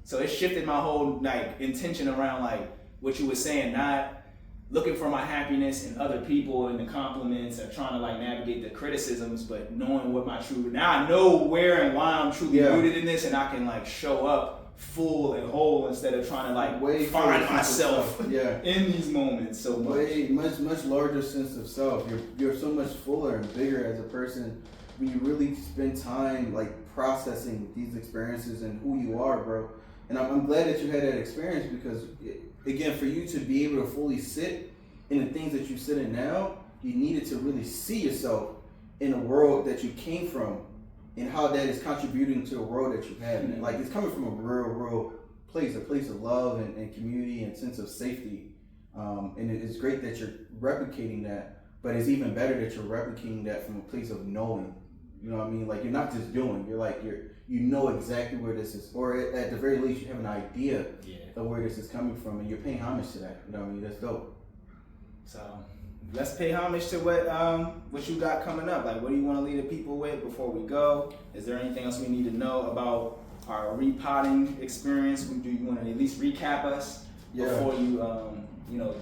So it shifted my whole like intention around like what you were saying, not looking for my happiness in other people and the compliments, or trying to like navigate the criticisms, but knowing what my true, now I know where and why I'm truly rooted in this, and I can like show up full and whole instead of trying to like find myself in these moments so much. Much larger sense of self. You're so much fuller and bigger as a person when you really spend time like processing these experiences and who you are, bro. And I'm glad that you had that experience, because again, for you to be able to fully sit in the things that you sit in now, you needed to really see yourself in a world that you came from, and how that is contributing to a world that you have. And like, it's coming from a real place, a place of love and community and sense of safety. And it's great that you're replicating that, but it's even better that you're replicating that from a place of knowing. You know what I mean? Like, you're not just doing, you know exactly where this is, or at the very least, you have an idea of where this is coming from, and you're paying homage to that. You know what I mean? That's dope. So let's pay homage to what you got coming up. Like, what do you want to leave the people with before we go? Is there anything else we need to know about our repotting experience? Do you want to at least recap us before you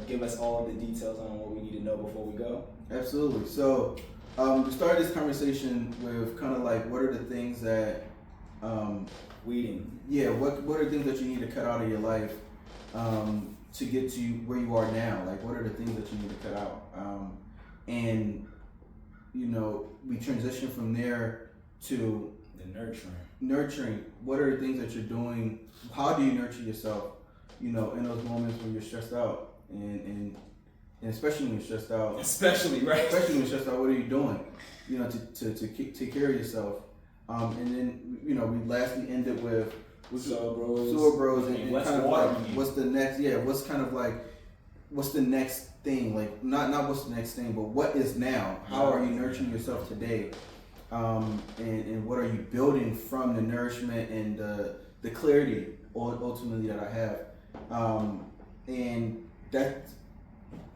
give us all of the details on what we need to know before we go? Absolutely. So we started this conversation with kind of like, what are the things that weeding. Yeah, what are the things that you need to cut out of your life to get to where you are now? Like, what are the things that you need to cut out? And we transition from there to the nurturing. What are the things that you're doing? How do you nurture yourself? In those moments when you're stressed out, and especially when you're stressed out. Especially when you're stressed out, what are you doing? To take care of yourself. And then we lastly ended with Sewer Bros and kind of like, what's the next? Yeah, what's the next thing? Like, not what's the next thing, but what is now? How are you nurturing yourself today? And what are you building from the nourishment and the clarity ultimately that I have? and that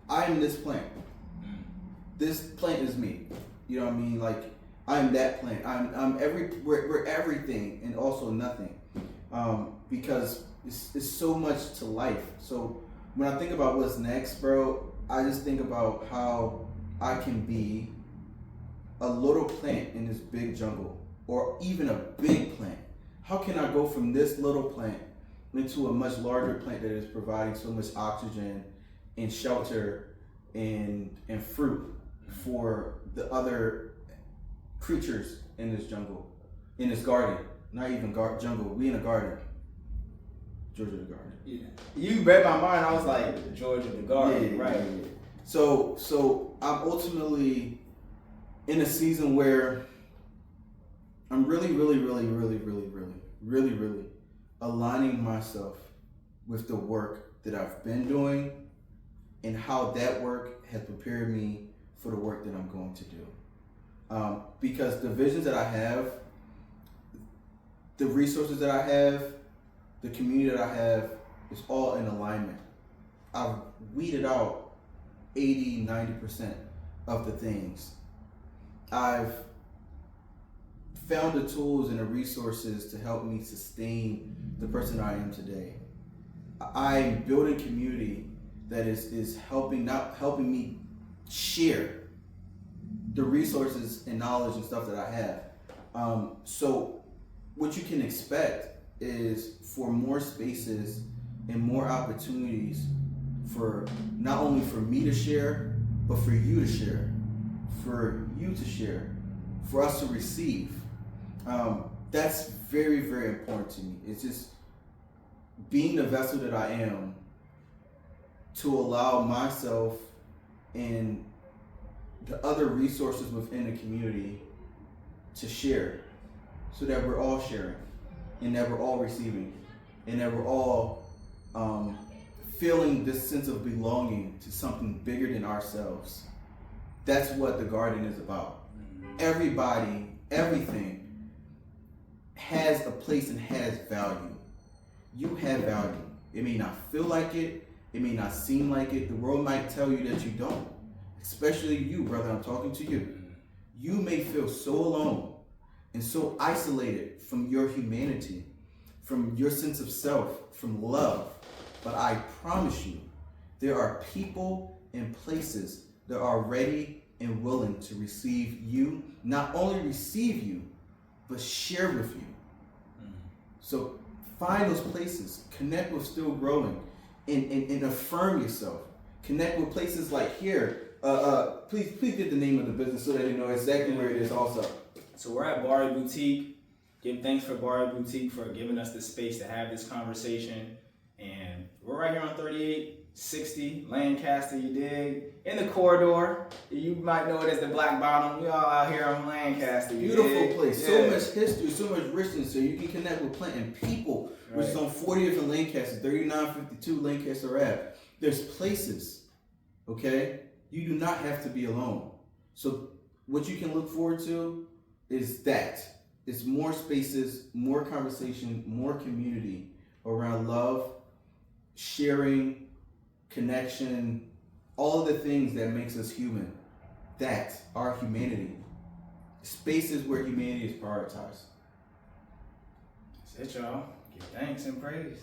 I am this plant. This plant is me. You know what I mean? Like, I'm that plant. We're everything and also nothing. Because it's so much to life. So when I think about what's next, bro, I just think about how I can be a little plant in this big jungle, or even a big plant. How can I go from this little plant into a much larger plant that is providing so much oxygen and shelter and fruit for the other creatures in this jungle, in this garden? Not even jungle, we in a garden. Georgia the garden. Yeah. You read my mind. I was like, Georgia the garden, right? Yeah. So I'm ultimately in a season where I'm really aligning myself with the work that I've been doing and how that work has prepared me for the work that I'm going to do. Because the visions that I have, the resources that I have, the community that I have is all in alignment. I've weeded out 80-90% of the things. I've found the tools and the resources to help me sustain the person I am today. I'm building community that is helping me share the resources and knowledge and stuff that I have. So what you can expect is for more spaces and more opportunities for not only for me to share, but for you to share, for us to receive. That's very important to me. It's just being the vessel that I am to allow myself and the other resources within the community to share, so that we're all sharing and that we're all receiving and that we're all feeling this sense of belonging to something bigger than ourselves. That's what the garden is about. Everybody, everything has a place and has value. You have value. It may not feel like it. It may not seem like it. The world might tell you that you don't. Especially you, brother, I'm talking to you. You may feel so alone and so isolated from your humanity, from your sense of self, from love. But I promise you, there are people and places that are ready and willing to receive you, not only receive you, but share with you. So find those places, connect with Still Growing, and affirm yourself. Connect with places like here. Please get the name of the business so that they know exactly where it is also. So we're at Bari Boutique. Give thanks for Bari Boutique for giving us the space to have this conversation. And we're right here on 3860 Lancaster, you dig? In the corridor. You might know it as the Black Bottom. We all out here on Lancaster, you Beautiful dig? place. Yeah. So much history, so much richness. So you can connect with plant and people, which is on 40th and Lancaster, 3952 Lancaster Ave. There's places, okay? You do not have to be alone. So what you can look forward to is that. It's more spaces, more conversation, more community around love, sharing, connection, all of the things that makes us human. That's our humanity. Spaces where humanity is prioritized. That's it, y'all. Give thanks and praise.